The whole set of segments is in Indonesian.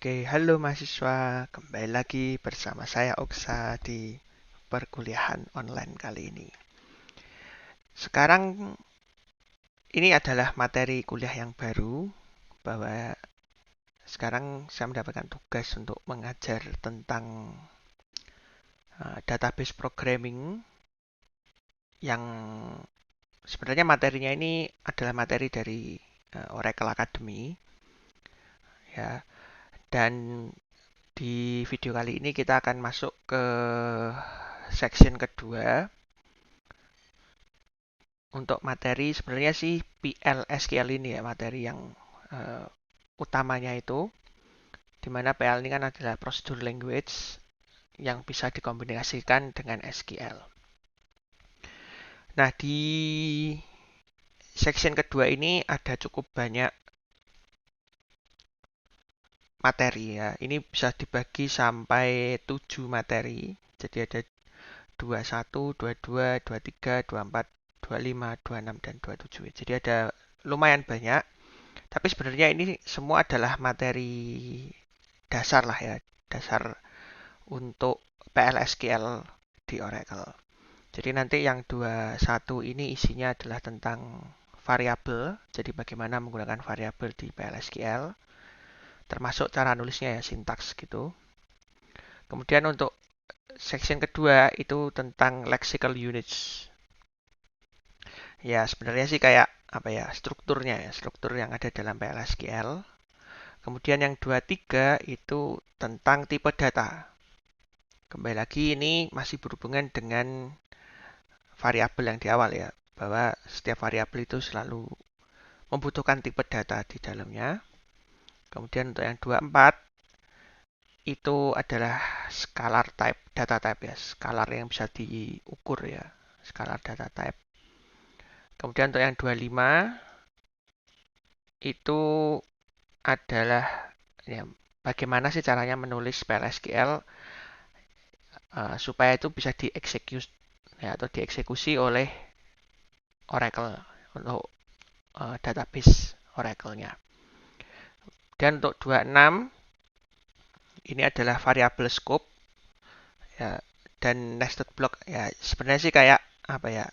Oke, halo mahasiswa. Kembali lagi bersama saya Oksa di perkuliahan online kali ini. Sekarang ini adalah materi kuliah yang baru, bahwa sekarang saya mendapatkan tugas untuk mengajar tentang database programming yang sebenarnya materinya ini adalah materi dari Oracle Academy, ya. Dan di video kali ini kita akan masuk ke section kedua untuk materi sebenarnya sih PL/SQL ini ya, materi yang uh, utamanya itu, di mana PL ini kan adalah procedural language yang bisa dikombinasikan dengan SQL. Nah, di section kedua ini ada cukup banyak materi ya. Ini bisa dibagi sampai 7 materi. Jadi ada 21, 22, 23, 24, 25, 26, dan 27. Jadi ada lumayan banyak. Tapi sebenarnya ini semua adalah materi dasar lah ya, dasar untuk PLSQL di Oracle. Jadi nanti yang 21 ini isinya adalah tentang variabel, jadi bagaimana menggunakan variabel di PLSQL, termasuk cara nulisnya ya, sintaks gitu. Kemudian untuk section kedua itu tentang lexical units. Ya, sebenarnya sih kayak apa ya, strukturnya ya, struktur yang ada dalam PLSQL. Kemudian yang 23 itu tentang tipe data. Kembali lagi ini masih berhubungan dengan variabel yang di awal ya, bahwa setiap variabel itu selalu membutuhkan tipe data di dalamnya. Kemudian untuk yang 24 itu adalah scalar type, data type ya, scalar yang bisa diukur ya, scalar data type. Kemudian untuk yang 25 itu adalah ya, bagaimana sih caranya menulis PLSQL supaya itu bisa dieksekusi ya, atau dieksekusi oleh Oracle untuk database Oracle-nya. Dan untuk 26 ini adalah variabel scope ya, dan nested block ya, sebenarnya sih kayak apa ya,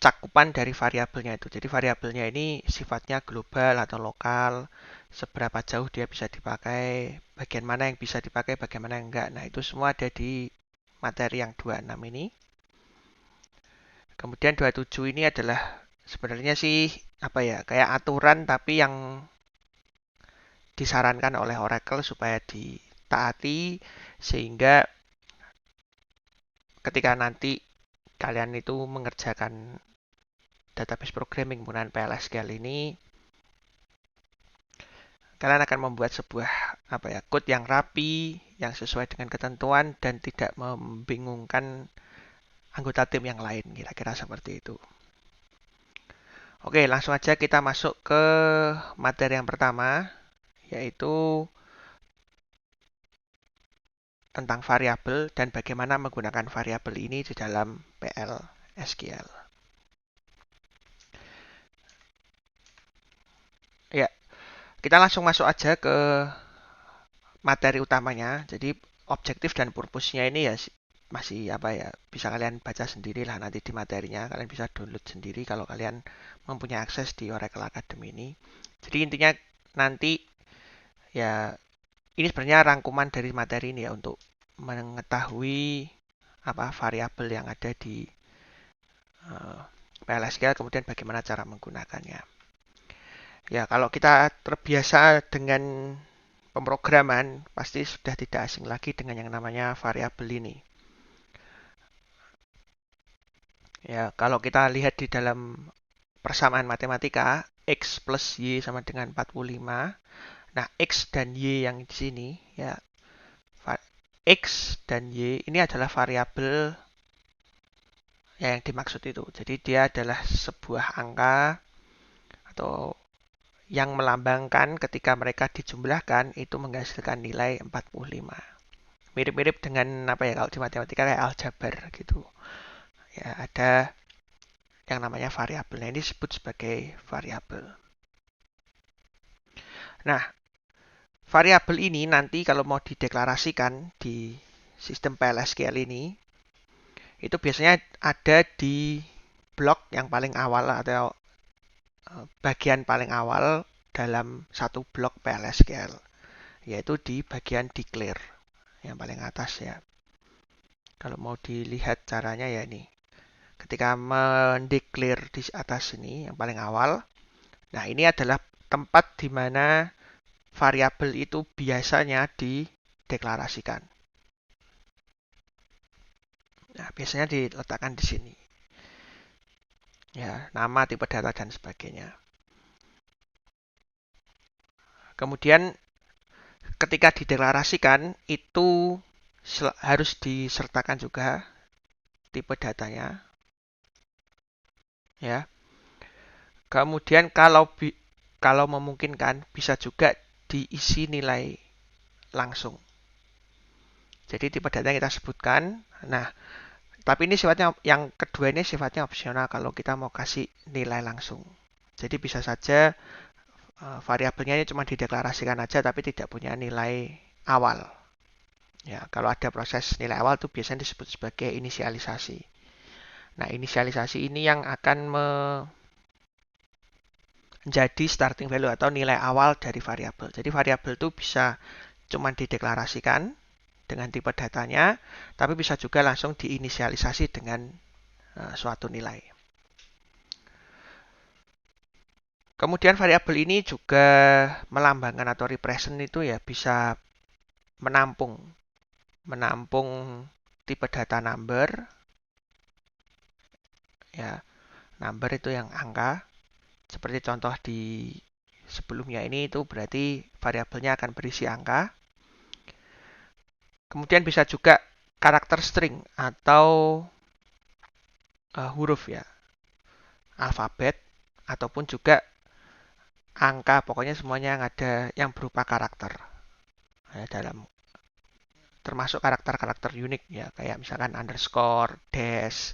cakupan dari variabelnya itu. Jadi variabelnya ini sifatnya global atau lokal, seberapa jauh dia bisa dipakai, bagian mana yang bisa dipakai, bagian mana yang enggak. Nah, itu semua ada di materi yang 26 ini. Kemudian 27 ini adalah sebenarnya sih apa ya, kayak aturan tapi yang disarankan oleh Oracle supaya ditaati, sehingga ketika nanti kalian itu mengerjakan database programming menggunakan PLSQL ini, kalian akan membuat sebuah apa ya, code yang rapi, yang sesuai dengan ketentuan dan tidak membingungkan anggota tim yang lain, kira-kira seperti itu. Oke, langsung aja kita masuk ke materi yang pertama, yaitu tentang variabel dan bagaimana menggunakan variabel ini di dalam PL/SQL. Ya, kita langsung masuk aja ke materi utamanya. Jadi objektif dan purpose-nya ini ya masih apa ya, bisa kalian baca sendiri lah nanti di materinya. Kalian bisa download sendiri kalau kalian mempunyai akses di Oracle Academy ini. Jadi intinya nanti ya, ini sebenarnya rangkuman dari materi ini ya, untuk mengetahui apa variabel yang ada di PLSQL, kemudian bagaimana cara menggunakannya. Ya, kalau kita terbiasa dengan pemrograman, pasti sudah tidak asing lagi dengan yang namanya variabel ini. Ya, kalau kita lihat di dalam persamaan matematika, X plus Y sama dengan 45. Nah, X dan Y yang di sini, ya, X dan Y ini adalah variabel yang dimaksud itu. Jadi dia adalah sebuah angka atau yang melambangkan ketika mereka dijumlahkan itu menghasilkan nilai 45. Mirip-mirip dengan apa ya, kalau di matematika kayak aljabar gitu. Ya, ada yang namanya variabel. Nah, ini disebut sebagai variabel. Nah, variabel ini nanti kalau mau dideklarasikan di sistem PLSQL ini, itu biasanya ada di blok yang paling awal atau bagian paling awal dalam satu blok PLSQL, yaitu di bagian declare yang paling atas ya. Kalau mau dilihat caranya ya ini. Ketika mendeklar di atas ini yang paling awal, nah ini adalah tempat di mana variabel itu biasanya dideklarasikan. Nah, biasanya diletakkan di sini. Ya, nama, tipe data dan sebagainya. Kemudian ketika dideklarasikan itu harus disertakan juga tipe datanya. Ya. Kemudian kalau memungkinkan bisa juga diisi nilai langsung. Jadi tipe data yang kita sebutkan. Nah, tapi ini sifatnya yang kedua ini sifatnya opsional kalau kita mau kasih nilai langsung. Jadi bisa saja variabelnya ini cuma dideklarasikan aja tapi tidak punya nilai awal. Ya, kalau ada proses nilai awal itu biasanya disebut sebagai inisialisasi. Nah, inisialisasi ini yang akan menjadi starting value atau nilai awal dari variabel. Jadi variabel itu bisa cuma dideklarasikan dengan tipe datanya, tapi bisa juga langsung diinisialisasi dengan suatu nilai. Kemudian variabel ini juga melambangkan atau represent itu ya bisa menampung tipe data number. Ya, number itu yang angka. Seperti contoh di sebelumnya ini itu berarti variabelnya akan berisi angka. Kemudian bisa juga karakter string atau huruf ya, alfabet ataupun juga angka, pokoknya semuanya yang ada yang berupa karakter ya, dalam termasuk karakter-karakter unik ya, kayak misalkan underscore, dash,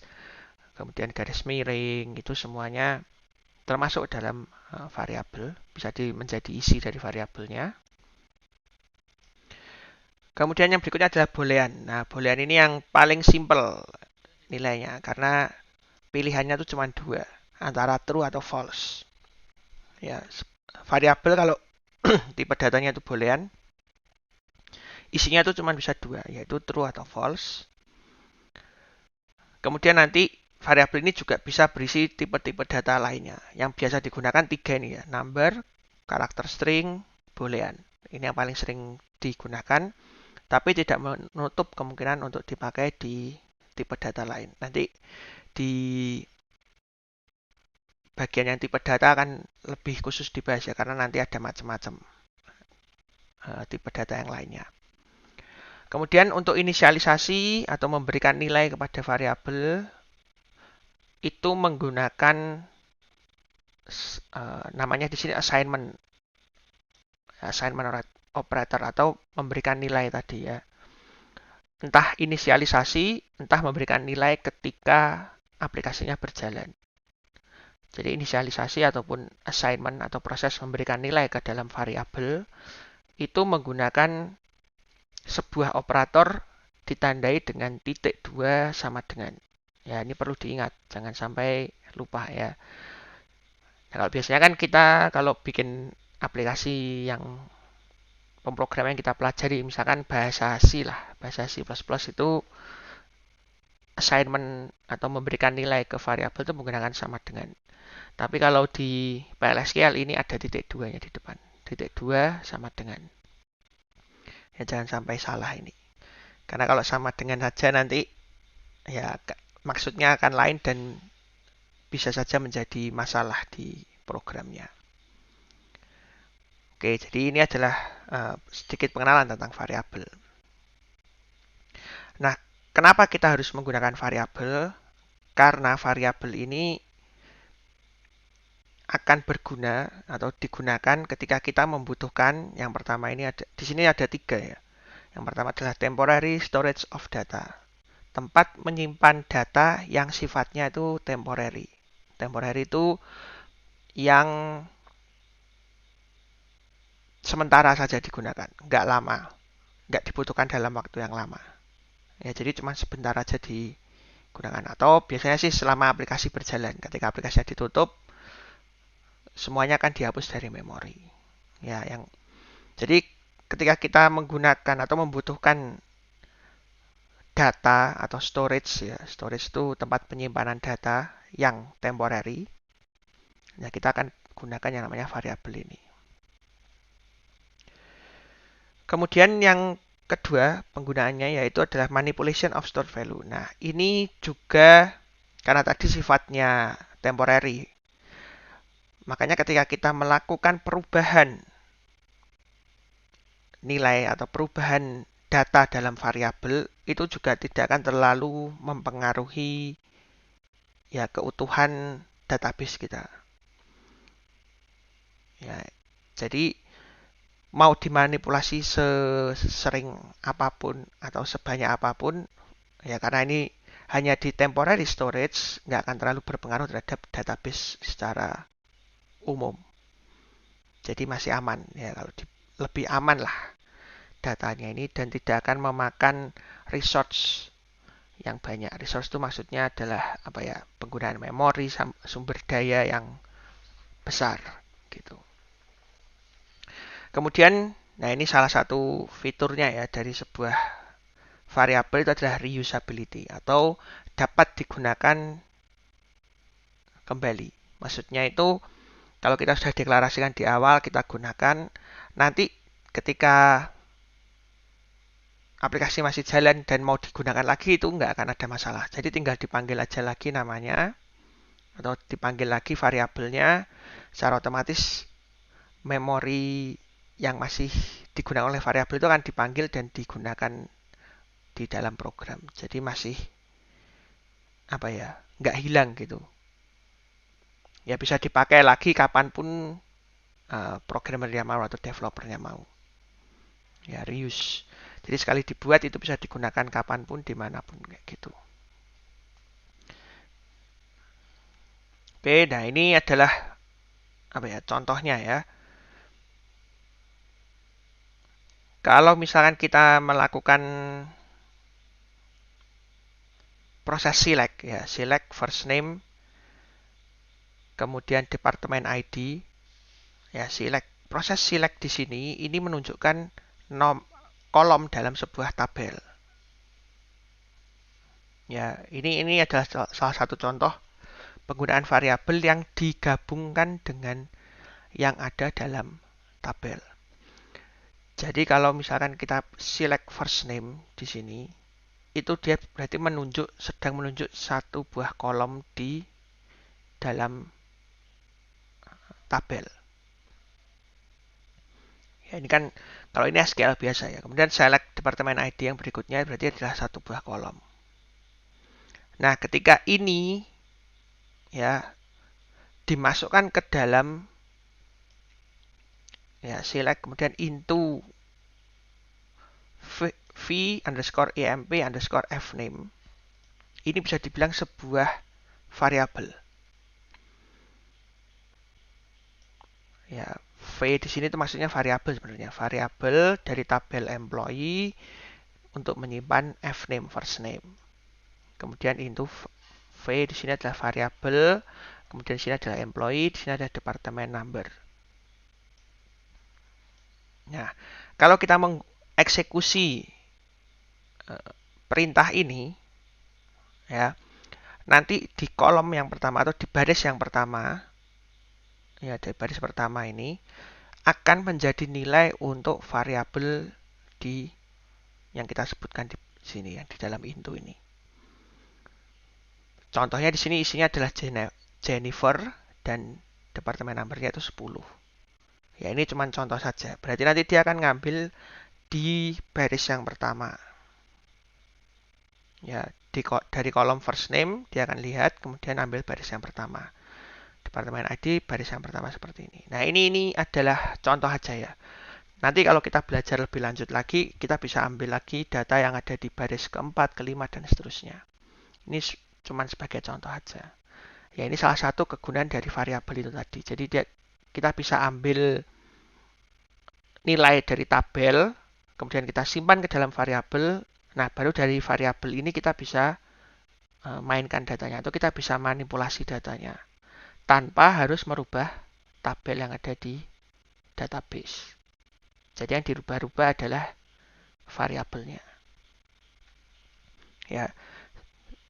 kemudian garis miring, itu semuanya termasuk dalam variabel, bisa menjadi isi dari variabelnya. Kemudian yang berikutnya adalah boolean. Nah, boolean ini yang paling simple nilainya karena pilihannya itu cuma dua, antara true atau false. Ya, variabel kalau tipe datanya itu boolean, isinya itu cuma bisa dua, yaitu true atau false. Kemudian nanti variabel ini juga bisa berisi tipe-tipe data lainnya. Yang biasa digunakan tiga ini ya, number, karakter string, boolean. Ini yang paling sering digunakan, tapi tidak menutup kemungkinan untuk dipakai di tipe data lain. Nanti di bagian yang tipe data akan lebih khusus dibahas ya, karena nanti ada macam-macam tipe data yang lainnya. Kemudian untuk inisialisasi atau memberikan nilai kepada variabel itu menggunakan namanya di sini assignment operator atau memberikan nilai tadi ya. Entah inisialisasi, entah memberikan nilai ketika aplikasinya berjalan. Jadi inisialisasi ataupun assignment atau proses memberikan nilai ke dalam variabel itu menggunakan sebuah operator ditandai dengan titik 2 sama dengan. Ya, ini perlu diingat, jangan sampai lupa ya. Nah, kalau biasanya kan kita kalau bikin aplikasi yang pemrograman yang kita pelajari, misalkan bahasa C lah, bahasa C++ itu assignment atau memberikan nilai ke variabel itu menggunakan sama dengan. Tapi kalau di PLSQL ini ada titik 2-nya di depan. Titik 2 sama dengan. Ya jangan sampai salah ini. Karena kalau sama dengan saja nanti ya maksudnya akan lain dan bisa saja menjadi masalah di programnya. Oke, jadi ini adalah sedikit pengenalan tentang variabel. Nah, kenapa kita harus menggunakan variabel? Karena variabel ini akan berguna atau digunakan ketika kita membutuhkan yang pertama ini ada di sini ada tiga ya. Yang pertama adalah temporary storage of data. Tempat menyimpan data yang sifatnya itu temporary. Temporary itu yang sementara saja digunakan, nggak lama, nggak dibutuhkan dalam waktu yang lama. Ya, jadi cuma sebentar aja digunakan. Atau biasanya sih selama aplikasi berjalan. Ketika aplikasinya ditutup, semuanya akan dihapus dari memori. Ya, jadi ketika kita menggunakan atau membutuhkan data atau storage, ya, storage itu tempat penyimpanan data yang temporary. Ya, kita akan gunakan yang namanya variabel ini. Kemudian yang kedua penggunaannya yaitu adalah manipulation of stored value. Nah, ini juga karena tadi sifatnya temporary. Makanya ketika kita melakukan perubahan nilai atau perubahan data dalam variabel itu juga tidak akan terlalu mempengaruhi ya keutuhan database kita. Ya, jadi mau dimanipulasi sesering apapun atau sebanyak apapun, ya karena ini hanya di temporary storage, nggak akan terlalu berpengaruh terhadap database secara umum. Jadi masih aman, ya kalau lebih aman lah datanya ini dan tidak akan memakan resource yang banyak. Resource itu maksudnya adalah apa ya, penggunaan memori, sumber daya yang besar gitu. Kemudian, nah ini salah satu fiturnya ya dari sebuah variabel itu adalah reusability atau dapat digunakan kembali. Maksudnya itu kalau kita sudah deklarasikan di awal kita gunakan, nanti ketika aplikasi masih jalan dan mau digunakan lagi itu nggak akan ada masalah. Jadi tinggal dipanggil aja lagi namanya atau dipanggil lagi variabelnya, secara otomatis memori yang masih digunakan oleh variabel itu akan dipanggil dan digunakan di dalam program. Jadi masih apa ya, nggak hilang gitu. Ya bisa dipakai lagi kapanpun programmernya mau atau developernya mau. Ya reuse. Jadi sekali dibuat itu bisa digunakan kapanpun dimanapun kayak gitu. Oke, nah ini adalah apa ya contohnya ya. Kalau misalkan kita melakukan proses select ya, select first name, kemudian departemen ID, ya select. Proses select di sini ini menunjukkan kolom dalam sebuah tabel. Ya, ini adalah salah satu contoh penggunaan variabel yang digabungkan dengan yang ada dalam tabel. Jadi kalau misalkan kita select first name di sini, itu dia berarti sedang menunjuk satu buah kolom di dalam tabel. Ya, ini kan kalau ini SQL biasa ya. Kemudian select departemen ID yang berikutnya berarti adalah satu buah kolom. Nah, ketika ini ya dimasukkan ke dalam ya select kemudian into v underscore emp underscore fname, ini bisa dibilang sebuah variabel. Ya, V di sini itu maksudnya variabel sebenarnya. Variabel dari tabel employee untuk menyimpan fname first name. Kemudian into V di sini adalah variabel, kemudian di sini adalah employee, di sini ada departemen number. Nah, kalau kita mengeksekusi perintah ini, ya, nanti di kolom yang pertama atau di baris yang pertama, ya di baris pertama ini akan menjadi nilai untuk variabel di yang kita sebutkan di sini ya di dalam into ini. Contohnya di sini isinya adalah Jennifer dan departemen numbernya itu 10. Ya ini cuma contoh saja. Berarti nanti dia akan ngambil di baris yang pertama. Ya, dari kolom first name dia akan lihat kemudian ambil baris yang pertama. Departemen ID baris yang pertama seperti ini. Nah, ini adalah contoh aja ya. Nanti kalau kita belajar lebih lanjut lagi, kita bisa ambil lagi data yang ada di baris keempat, kelima, dan seterusnya. Ini cuma sebagai contoh aja. Ya, ini salah satu kegunaan dari variabel itu tadi. Jadi kita bisa ambil nilai dari tabel, kemudian kita simpan ke dalam variabel. Nah, baru dari variabel ini kita bisa mainkan datanya, atau kita bisa manipulasi datanya tanpa harus merubah tabel yang ada di database. Jadi yang dirubah-rubah adalah variabelnya. Ya,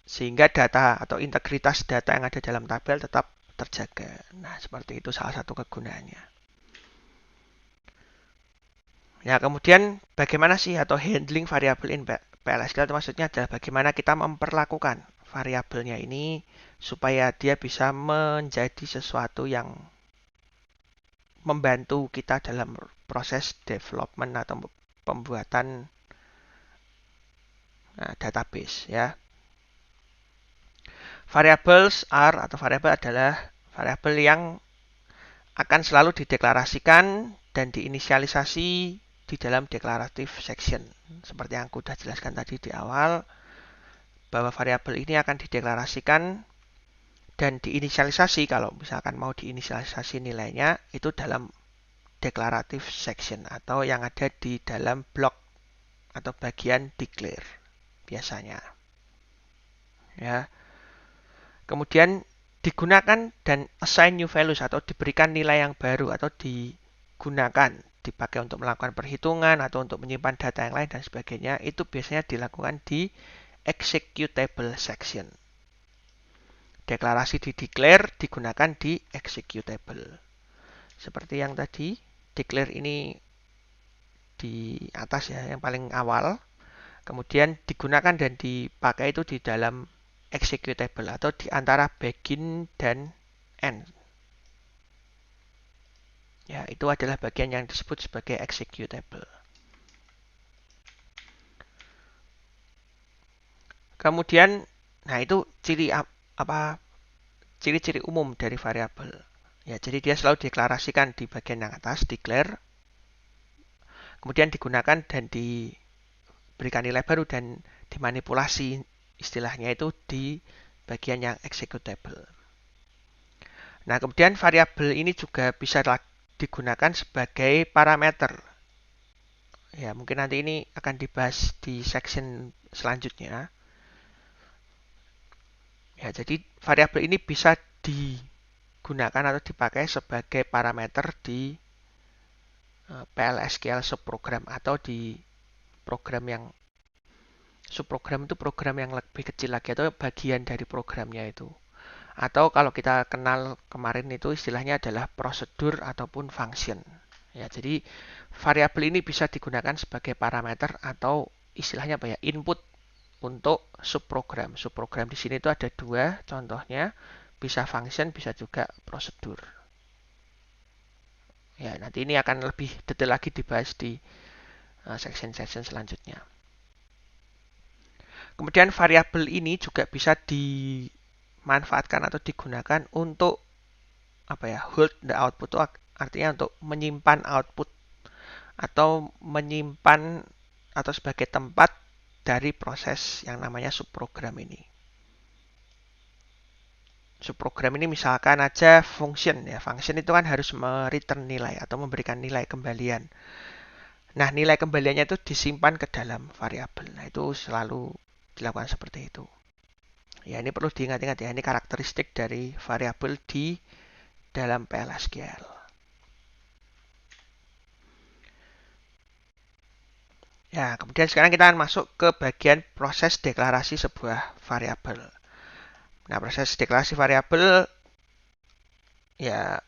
sehingga data atau integritas data yang ada dalam tabel tetap terjaga. Nah, seperti itu salah satu kegunaannya. Ya, kemudian bagaimana sih atau handling variabel in PLSQL itu maksudnya adalah bagaimana kita memperlakukan variabelnya ini supaya dia bisa menjadi sesuatu yang membantu kita dalam proses development atau pembuatan database ya. Variables are atau variabel adalah variabel yang akan selalu dideklarasikan dan diinisialisasi di dalam declarative section. Seperti yang aku sudah jelaskan tadi di awal, bahwa variabel ini akan dideklarasikan dan diinisialisasi kalau misalkan mau diinisialisasi nilainya itu dalam declarative section atau yang ada di dalam blok atau bagian declare biasanya. Ya. Kemudian digunakan dan assign new values atau diberikan nilai yang baru atau digunakan, dipakai untuk melakukan perhitungan atau untuk menyimpan data yang lain dan sebagainya, itu biasanya dilakukan di executable section. Deklarasi di declare digunakan di executable. Seperti yang tadi, declare ini di atas ya, yang paling awal. Kemudian digunakan dan dipakai itu di dalam executable atau di antara begin dan end. Ya, itu adalah bagian yang disebut sebagai executable. Kemudian, nah itu ciri-ciri umum dari variabel. Ya, jadi dia selalu deklarasikan di bagian yang atas, declare. Kemudian digunakan dan diberikan nilai baru dan dimanipulasi istilahnya itu di bagian yang executable. Nah, kemudian variabel ini juga bisa digunakan sebagai parameter. Ya, mungkin nanti ini akan dibahas di section selanjutnya. Ya, jadi variabel ini bisa digunakan atau dipakai sebagai parameter di PLSQL subprogram atau di program yang subprogram itu program yang lebih kecil lagi atau bagian dari programnya itu. Atau kalau kita kenal kemarin itu istilahnya adalah prosedur ataupun function. Ya, jadi variabel ini bisa digunakan sebagai parameter atau istilahnya apa ya, input untuk subprogram. Subprogram di sini itu ada dua contohnya, bisa function, bisa juga prosedur. Ya, nanti ini akan lebih detail lagi dibahas di section-section selanjutnya. Kemudian variabel ini juga bisa dimanfaatkan atau digunakan untuk hold the output, itu artinya untuk menyimpan output atau menyimpan atau sebagai tempat dari proses yang namanya subprogram ini. Subprogram ini misalkan aja function ya. Function itu kan harus return nilai atau memberikan nilai kembalian. Nah, nilai kembaliannya itu disimpan ke dalam variabel. Nah, itu selalu dilakukan seperti itu. Ya, ini perlu diingat-ingat ya. Ini karakteristik dari variabel di dalam PLSQL. Ya, kemudian sekarang kita akan masuk ke bagian proses deklarasi sebuah variabel. Nah, proses deklarasi variabel ya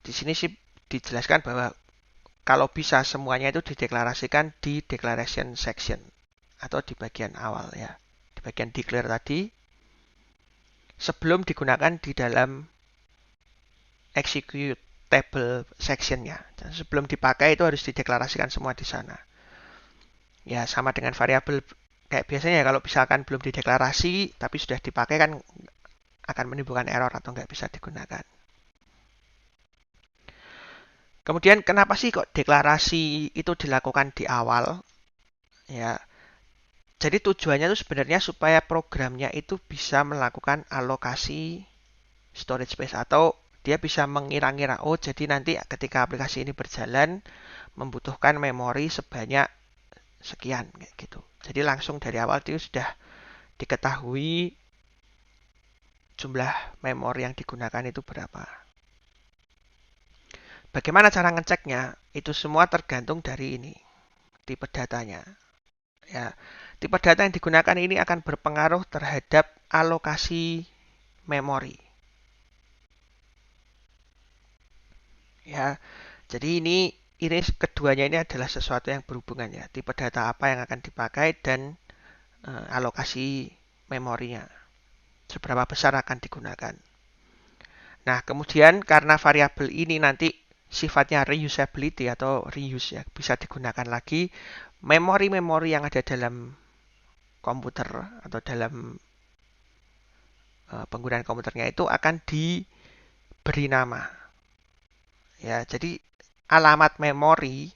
di sini sih dijelaskan bahwa kalau bisa semuanya itu dideklarasikan di declaration section atau di bagian awal ya. Di bagian declare tadi sebelum digunakan di dalam executable sectionnya. Dan sebelum dipakai itu harus dideklarasikan semua di sana. Ya, sama dengan variabel kayak biasanya ya, kalau misalkan belum dideklarasi tapi sudah dipakai kan akan menimbulkan error atau nggak bisa digunakan. Kemudian kenapa sih kok deklarasi itu dilakukan di awal? Ya, jadi tujuannya itu sebenarnya supaya programnya itu bisa melakukan alokasi storage space atau dia bisa mengira-ngira, oh jadi nanti ketika aplikasi ini berjalan, membutuhkan memori sebanyak sekian kayak gitu. Jadi langsung dari awal itu sudah diketahui jumlah memori yang digunakan itu berapa. Bagaimana cara ngeceknya? Itu semua tergantung dari ini, tipe datanya. Ya, tipe data yang digunakan ini akan berpengaruh terhadap alokasi memori. Ya, jadi ini keduanya ini adalah sesuatu yang berhubungan ya. Tipe data apa yang akan dipakai dan alokasi memorinya. Seberapa besar akan digunakan. Nah, kemudian karena variabel ini nanti sifatnya reusability atau reuse ya, bisa digunakan lagi, memori-memori yang ada dalam komputer atau dalam penggunaan komputernya itu akan diberi nama. Ya, jadi alamat memori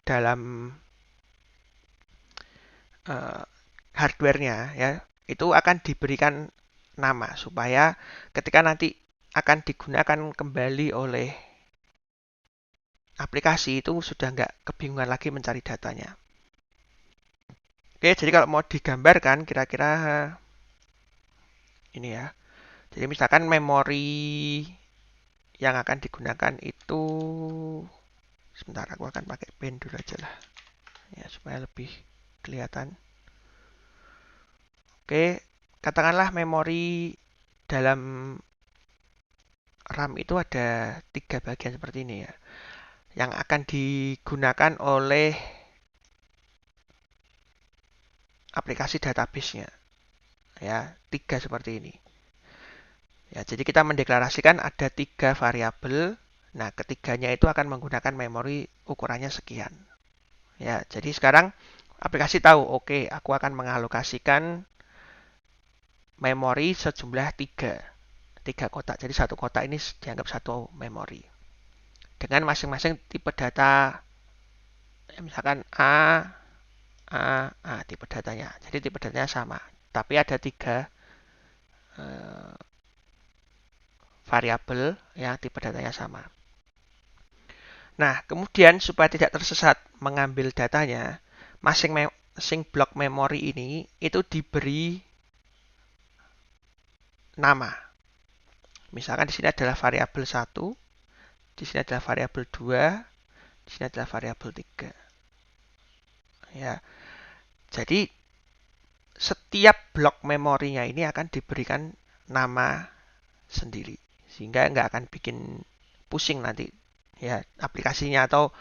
dalam hardware-nya ya itu akan diberikan nama supaya ketika nanti akan digunakan kembali oleh aplikasi itu sudah nggak kebingungan lagi mencari datanya. Oke, jadi kalau mau digambarkan kira-kira ini ya. Jadi misalkan memori yang akan digunakan itu sebentar aku akan pakai pen dulu aja lah. Ya, supaya lebih kelihatan. Oke, katakanlah memori dalam RAM itu ada 3 bagian seperti ini ya. Yang akan digunakan oleh aplikasi database-nya. Ya, 3 seperti ini. Ya, jadi kita mendeklarasikan ada 3 variabel. Nah, ketiganya itu akan menggunakan memori ukurannya sekian. Ya, jadi sekarang aplikasi tahu, oke, aku akan mengalokasikan memori sejumlah 3 kotak. Jadi satu kotak ini dianggap satu memori. Dengan masing-masing tipe data, misalkan tipe datanya. Jadi tipe datanya sama. Tapi ada 3 eh, variabel yang tipe datanya sama. Nah, kemudian supaya tidak tersesat mengambil datanya, masing-masing blok memori ini itu diberi nama. Misalkan di sini adalah variabel 1, di sini adalah variabel 2, di sini adalah variabel 3. Ya. Jadi setiap blok memorinya ini akan diberikan nama sendiri sehingga nggak akan bikin pusing nanti ya aplikasinya atau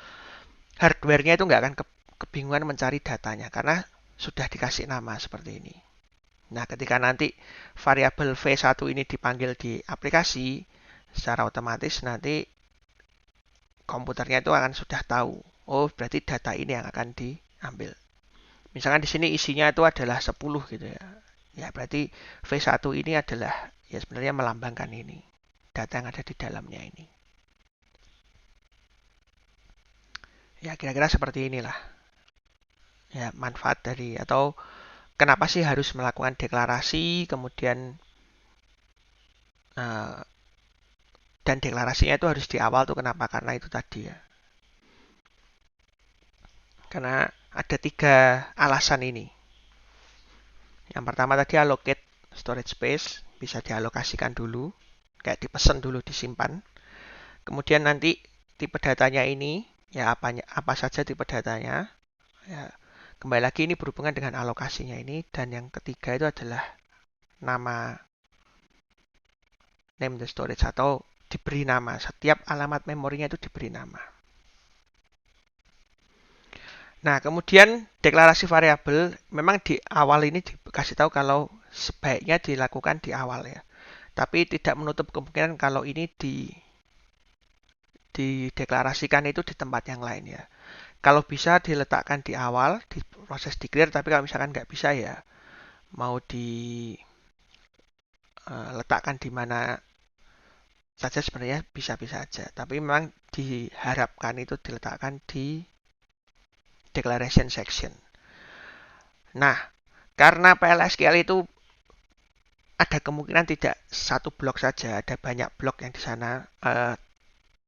hardware-nya itu nggak akan kebingungan mencari datanya karena sudah dikasih nama seperti ini. Nah, ketika nanti variabel V1 ini dipanggil di aplikasi, secara otomatis nanti komputernya itu akan sudah tahu, oh berarti data ini yang akan diambil. Misalkan di sini isinya itu adalah 10 gitu ya. Ya, berarti V1 ini adalah ya sebenarnya melambangkan ini. Data yang ada di dalamnya ini. Ya, kira-kira seperti inilah. Ya, manfaat dari atau kenapa sih harus melakukan deklarasi, kemudian dan deklarasinya itu harus di awal tuh kenapa? Karena itu tadi ya. Karena ada 3 alasan ini. Yang pertama tadi allocate storage space, bisa dialokasikan dulu, kayak dipesan dulu disimpan. Kemudian nanti tipe datanya ini, ya apa saja tipe datanya. Ya, kembali lagi ini berhubungan dengan alokasinya ini. Dan yang ketiga itu adalah nama name the storage atau diberi nama. Setiap alamat memorinya itu diberi nama. Nah, kemudian deklarasi variabel memang di awal ini dikasih tahu kalau sebaiknya dilakukan di awal ya. Tapi tidak menutup kemungkinan kalau ini dideklarasikan itu di tempat yang lain ya. Kalau bisa diletakkan di awal, di proses declare, tapi kalau misalkan nggak bisa ya mau diletakkan di mana saja sebenarnya bisa-bisa aja. Tapi memang diharapkan itu diletakkan di declaration section. Nah, karena PLSQL itu ada kemungkinan tidak satu blok saja, ada banyak blok yang di sana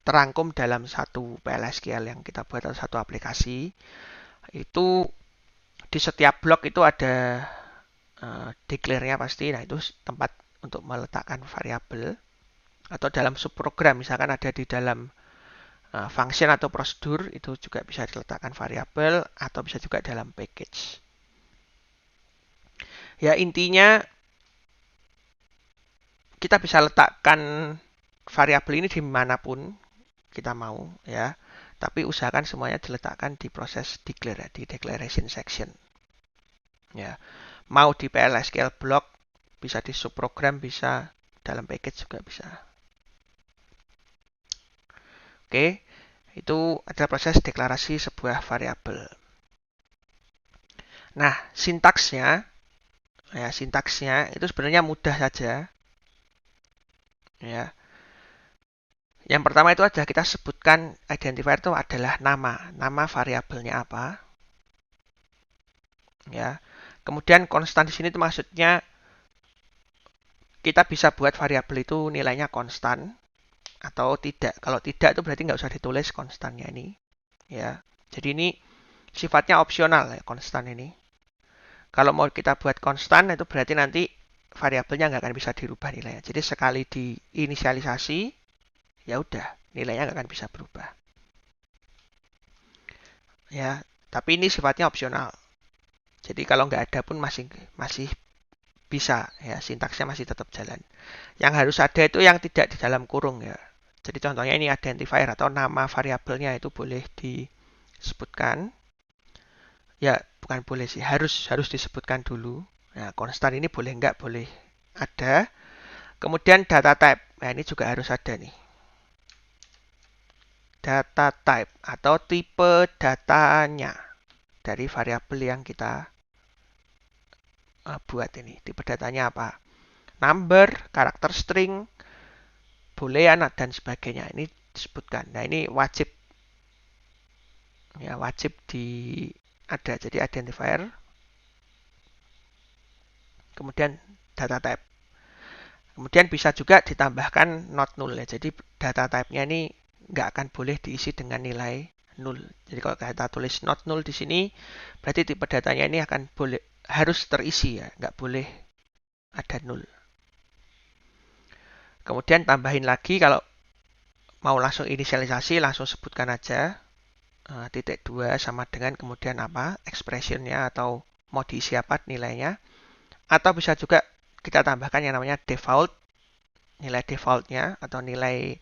terangkum dalam satu PLSQL yang kita buat atau satu aplikasi. Itu di setiap blok itu ada declare-nya pasti. Nah, itu tempat untuk meletakkan variabel. Atau dalam subprogram, misalkan ada di dalam function atau prosedur, itu juga bisa diletakkan variabel atau bisa juga dalam package. Ya, intinya kita bisa letakkan variabel ini dimanapun kita mau, ya. Tapi usahakan semuanya diletakkan di proses declare, di declaration section. Ya, mau di PLSQL block, bisa di subprogram, bisa dalam package juga bisa. Oke, itu adalah proses deklarasi sebuah variabel. Nah, sintaksnya itu sebenarnya mudah saja. Ya. Yang pertama itu aja kita sebutkan identifier itu adalah nama variabelnya apa. Ya. Kemudian konstan di sini itu maksudnya kita bisa buat variabel itu nilainya konstan atau tidak. Kalau tidak itu berarti nggak usah ditulis konstannya ini. Ya. Jadi ini sifatnya opsional ya konstan ini. Kalau mau kita buat konstan itu berarti nanti variabelnya nggak akan bisa dirubah nilainya. Jadi sekali diinisialisasi, ya udah nilainya nggak akan bisa berubah. Ya, tapi ini sifatnya opsional. Jadi kalau nggak ada pun masih bisa ya, sintaksnya masih tetap jalan. Yang harus ada itu yang tidak di dalam kurung ya. Jadi contohnya ini identifier atau nama variabelnya itu boleh disebutkan. Ya, bukan boleh sih, harus disebutkan dulu. Nah, konstan ini boleh nggak boleh ada. Kemudian data type. Nah, ini juga harus ada nih. Data type atau tipe datanya dari variabel yang kita buat ini. Tipe datanya apa? Number, karakter string, boolean dan sebagainya. Ini disebutkan. Nah, ini wajib ya, wajib ada. Jadi identifier kemudian data type. Kemudian bisa juga ditambahkan not null ya. Jadi data type-nya ini nggak akan boleh diisi dengan nilai null. Jadi kalau kita tulis not null di sini, berarti tipe datanya ini harus terisi ya, nggak boleh ada null. Kemudian tambahin lagi kalau mau langsung inisialisasi, langsung sebutkan aja titik 2 sama dengan kemudian apa expressionnya atau mau diisi apa nilainya. Atau bisa juga kita tambahkan yang namanya default, nilai defaultnya atau nilai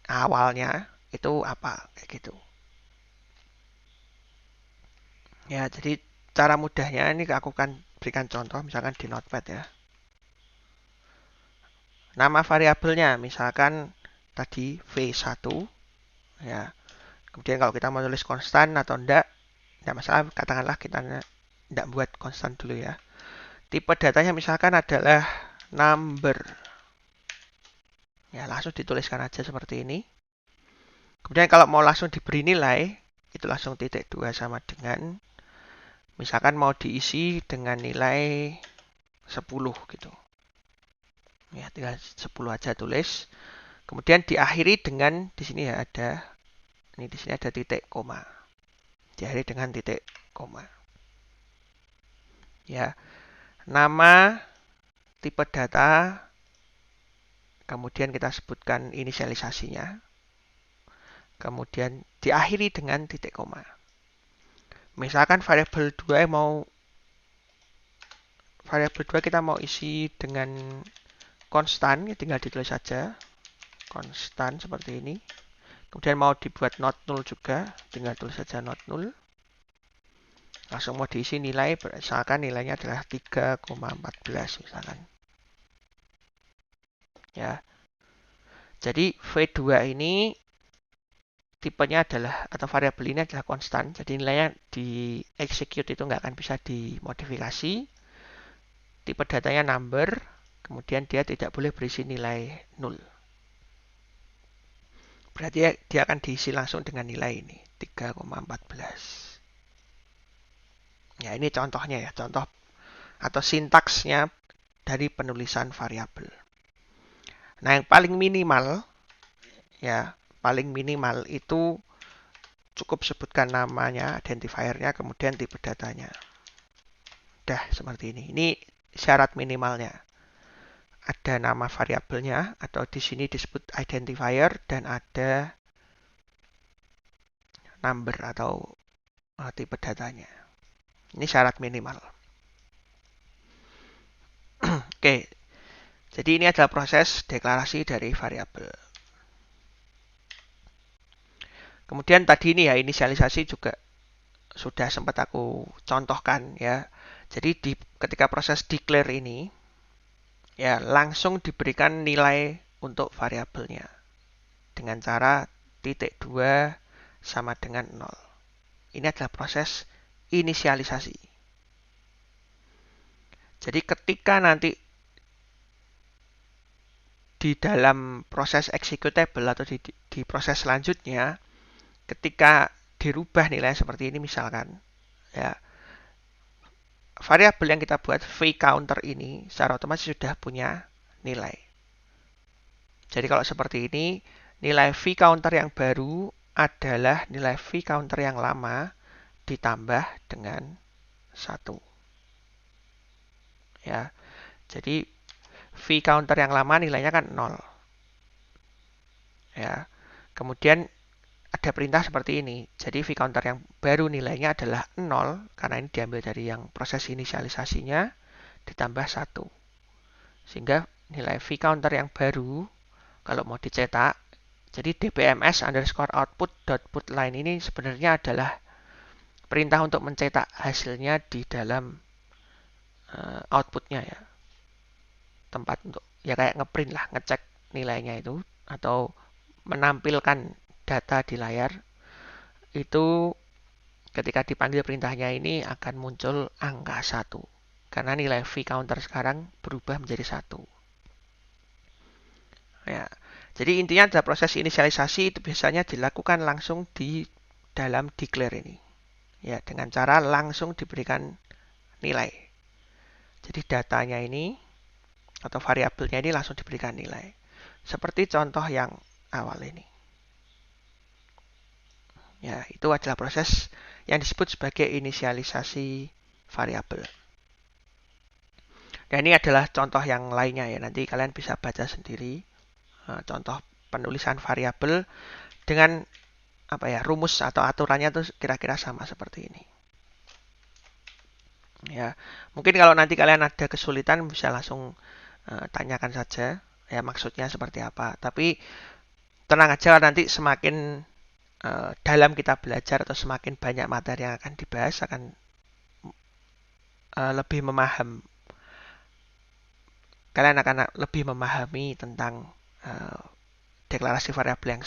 awalnya itu apa kayak gitu. Ya, jadi cara mudahnya ini aku akan berikan contoh misalkan di Notepad ya. Nama variabelnya misalkan tadi V1 ya. Kemudian kalau kita mau tulis konstan atau enggak masalah, katakanlah kita enggak buat konstan dulu ya. Tipe datanya misalkan adalah number. Ya, langsung dituliskan aja seperti ini. Kemudian kalau mau langsung diberi nilai, itu langsung titik 2 sama dengan misalkan mau diisi dengan nilai 10 gitu. Ya, tinggal 10 aja tulis. Kemudian diakhiri dengan di sini ya ada di sini ada titik koma. Diakhiri dengan titik koma. Ya. Nama, tipe data, kemudian kita sebutkan inisialisasinya. Kemudian diakhiri dengan titik koma. Misalkan variabel 2 kita mau isi dengan konstan, ya tinggal ditulis saja konstan seperti ini. Kemudian mau dibuat not null juga, tinggal tulis saja not null. Langsung mau diisi nilai, misalkan nilainya adalah 3,14 misalkan. Ya. Jadi V2 ini tipenya adalah atau variabel ini adalah konstan. Jadi nilainya di execute itu nggak akan bisa dimodifikasi. Tipe datanya number, kemudian dia tidak boleh berisi nilai 0. Berarti dia akan diisi langsung dengan nilai ini 3,14. Ya, ini contohnya ya, contoh atau sintaksnya dari penulisan variabel. Nah, yang paling minimal ya, paling minimal itu cukup sebutkan namanya, identifiernya, kemudian tipe datanya. Udah seperti ini. Ini syarat minimalnya. Ada nama variabelnya atau di sini disebut identifier dan ada number atau tipe datanya. Ini syarat minimal. Oke. Jadi ini adalah proses deklarasi dari variabel. Kemudian tadi ini ya inisialisasi juga sudah sempat aku contohkan ya. Jadi ketika proses declare ini ya langsung diberikan nilai untuk variabelnya dengan cara titik 2 sama dengan 0. Ini adalah proses inisialisasi. Jadi ketika nanti di dalam proses executable atau di proses selanjutnya, ketika dirubah nilai seperti ini misalkan, ya variabel yang kita buat vCounter ini secara otomatis sudah punya nilai. Jadi kalau seperti ini, nilai vCounter yang baru adalah nilai vCounter yang lama ditambah dengan 1. Ya. Jadi vCounter yang lama nilainya kan 0. Ya. Kemudian ada perintah seperti ini. Jadi vCounter yang baru nilainya adalah 0 karena ini diambil dari yang proses inisialisasinya ditambah 1. Sehingga nilai vCounter yang baru kalau mau dicetak, jadi dbms underscore output dot put line ini sebenarnya adalah perintah untuk mencetak hasilnya di dalam outputnya ya. Tempat untuk ya kayak ngeprint lah, ngecek nilainya itu atau menampilkan data di layar itu ketika dipanggil perintahnya ini akan muncul angka 1 karena nilai vCounter sekarang berubah menjadi 1. Ya. Jadi intinya adalah proses inisialisasi itu biasanya dilakukan langsung di dalam declare ini. Ya, dengan cara langsung diberikan nilai. Jadi datanya ini atau variabelnya ini langsung diberikan nilai. Seperti contoh yang awal ini. Ya, itu adalah proses yang disebut sebagai inisialisasi variabel. Dan ini adalah contoh yang lainnya ya. Nanti kalian bisa baca sendiri contoh penulisan variabel dengan apa ya rumus atau aturannya itu kira-kira sama seperti ini. Ya, mungkin kalau nanti kalian ada kesulitan bisa langsung tanyakan saja ya maksudnya seperti apa. Tapi tenang aja nanti semakin dalam kita belajar atau semakin banyak materi yang akan dibahas akan lebih memaham. Kalian akan lebih memahami tentang deklarasi variabel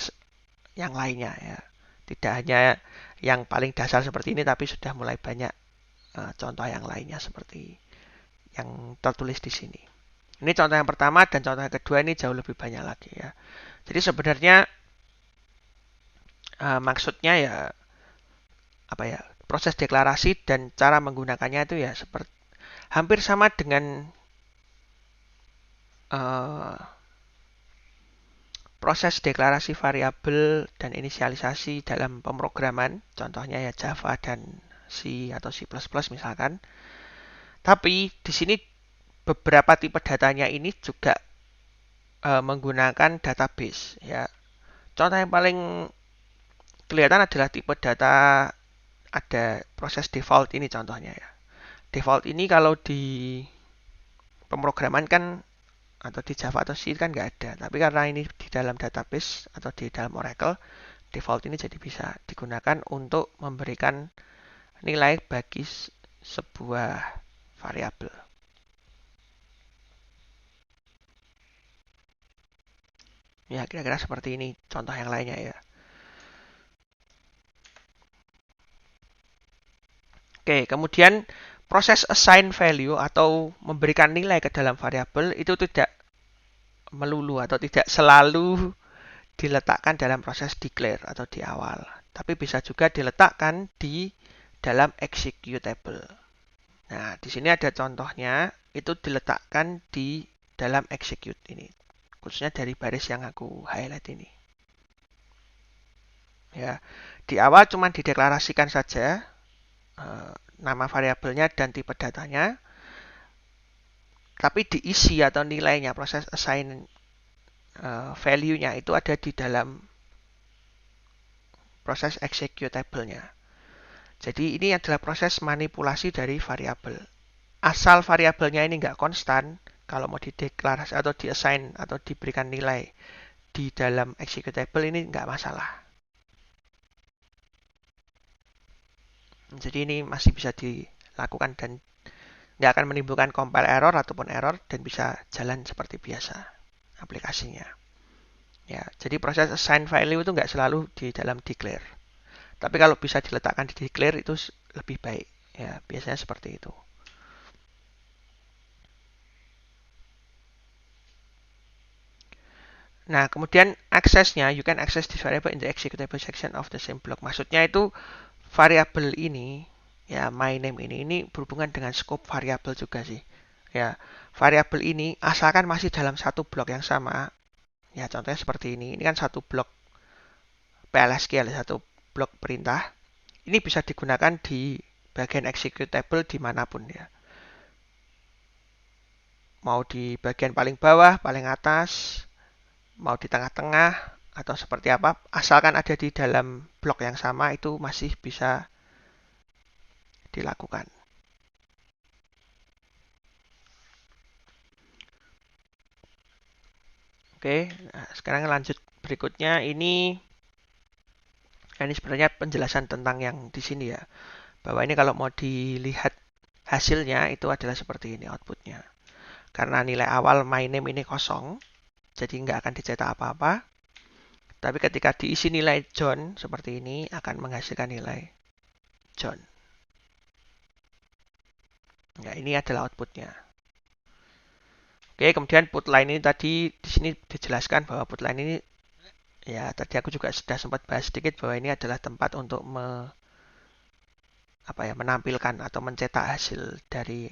yang lainnya ya. Tidak hanya yang paling dasar seperti ini tapi sudah mulai banyak contoh yang lainnya seperti yang tertulis di sini. Ini contoh yang pertama dan contoh yang kedua ini jauh lebih banyak lagi ya. Jadi sebenarnya maksudnya ya apa ya proses deklarasi dan cara menggunakannya itu ya seperti hampir sama dengan proses deklarasi variabel dan inisialisasi dalam pemrograman, contohnya ya Java dan C atau C++ misalkan. Tapi di sini beberapa tipe datanya ini juga menggunakan database ya. Contoh yang paling kelihatan adalah tipe data ada proses default ini contohnya ya. Default ini kalau di pemrograman kan atau di Java atau C kan nggak ada. Tapi karena ini di dalam database atau di dalam Oracle, default ini jadi bisa digunakan untuk memberikan nilai bagi sebuah variabel. Ya, kira-kira seperti ini contoh yang lainnya ya. Oke, kemudian proses assign value atau memberikan nilai ke dalam variabel itu tidak melulu atau tidak selalu diletakkan dalam proses declare atau di awal, tapi bisa juga diletakkan di dalam executable. Nah, di sini ada contohnya, itu diletakkan di dalam execute ini, khususnya dari baris yang aku highlight ini. Ya, di awal cuma dideklarasikan saja nama variabelnya dan tipe datanya, tapi diisi atau nilainya, proses assign value-nya itu ada di dalam proses executable-nya. Jadi ini adalah proses manipulasi dari variabel. Asal variabelnya ini nggak konstan, kalau mau dideklarasi atau diassign atau diberikan nilai di dalam executable ini nggak masalah. Jadi ini masih bisa dilakukan dan nggak akan menimbulkan compile error ataupun error dan bisa jalan seperti biasa aplikasinya. Ya, jadi proses assign value itu nggak selalu di dalam declare. Tapi kalau bisa diletakkan di declare itu lebih baik. Ya, biasanya seperti itu. Nah, kemudian aksesnya, you can access this variable in the executable section of the same block. Maksudnya itu variabel ini, ya my name ini berhubungan dengan scope variabel juga sih. Ya, variabel ini asalkan masih dalam satu blok yang sama, ya contohnya seperti ini. Ini kan satu blok PLSQL, satu blok perintah. Ini bisa digunakan di bagian executable dimanapun ya. Mau di bagian paling bawah, paling atas, mau di tengah-tengah, atau seperti apa, asalkan ada di dalam blok yang sama itu masih bisa dilakukan. Oke, nah sekarang lanjut berikutnya ini sebenarnya penjelasan tentang yang di sini ya. Bahwa ini kalau mau dilihat hasilnya itu adalah seperti ini outputnya. Karena nilai awal my name ini kosong, jadi nggak akan dicetak apa-apa. Tapi ketika diisi nilai John seperti ini akan menghasilkan nilai John. Nah, ini adalah outputnya. Oke, kemudian put line ini tadi di sini dijelaskan bahwa put line ini ya tadi aku juga sudah sempat bahas sedikit bahwa ini adalah tempat untuk menampilkan atau mencetak hasil dari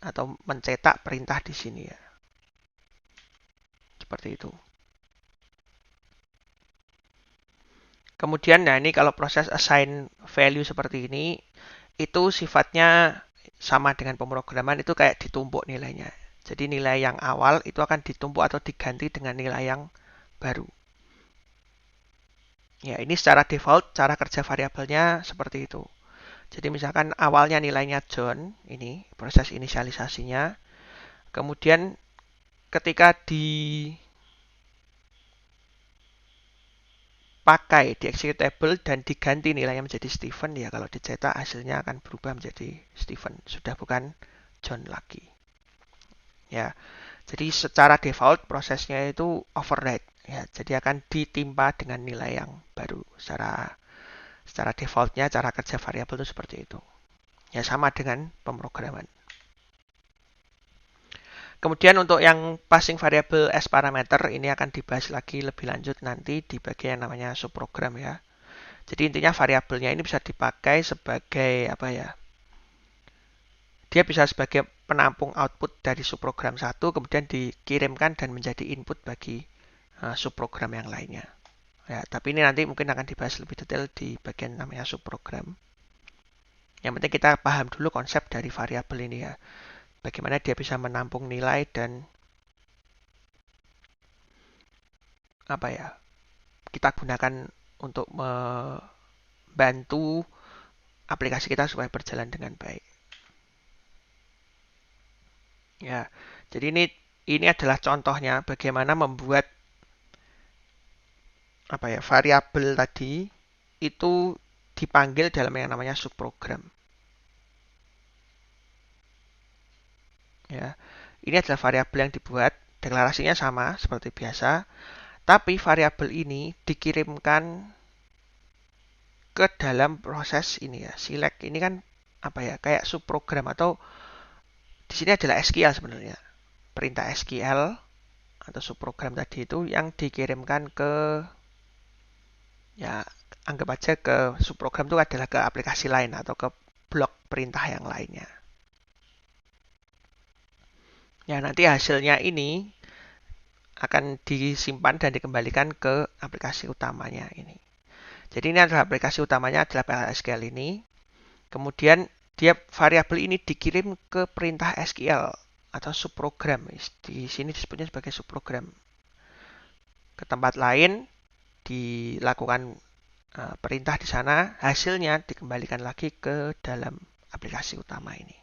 atau mencetak perintah di sini ya. Seperti itu. Kemudian nah ini kalau proses assign value seperti ini itu sifatnya sama dengan pemrograman itu kayak ditumpuk nilainya. Jadi nilai yang awal itu akan ditumpuk atau diganti dengan nilai yang baru. Ya, ini secara default cara kerja variabelnya seperti itu. Jadi misalkan awalnya nilainya John, ini proses inisialisasinya. Kemudian ketika dipakai di executable dan diganti nilainya menjadi Stephen, ya kalau dicetak hasilnya akan berubah menjadi Stephen. Sudah bukan John lagi. Ya, jadi secara default prosesnya itu override. Ya, jadi akan ditimpa dengan nilai yang baru. Secara defaultnya cara kerja variabel itu seperti itu. Ya sama dengan pemrograman. Kemudian untuk yang passing variable as parameter ini akan dibahas lagi lebih lanjut nanti di bagian namanya subprogram ya. Jadi intinya variabelnya ini bisa dipakai sebagai apa ya? Dia bisa sebagai penampung output dari subprogram satu kemudian dikirimkan dan menjadi input bagi subprogram yang lainnya. Ya, tapi ini nanti mungkin akan dibahas lebih detail di bagian namanya subprogram. Yang penting kita paham dulu konsep dari variabel ini ya. Bagaimana dia bisa menampung nilai dan apa ya? Kita gunakan untuk membantu aplikasi kita supaya berjalan dengan baik. Ya, jadi ini adalah contohnya bagaimana membuat apa ya variabel tadi itu dipanggil dalam yang namanya subprogram. Ya, ini adalah variabel yang dibuat, deklarasinya sama seperti biasa, tapi variabel ini dikirimkan ke dalam proses ini ya. Select ini kan apa ya? Kayak subprogram atau di sini adalah SQL sebenarnya. Perintah SQL atau subprogram tadi itu yang dikirimkan ke ya anggap aja ke subprogram itu adalah ke aplikasi lain atau ke blok perintah yang lainnya. Ya nanti hasilnya ini akan disimpan dan dikembalikan ke aplikasi utamanya ini. Jadi ini adalah aplikasi utamanya adalah PLSQL ini. Kemudian dia variabel ini dikirim ke perintah SQL atau subprogram. Di sini disebutnya sebagai subprogram. Ke tempat lain dilakukan perintah di sana, hasilnya dikembalikan lagi ke dalam aplikasi utama ini.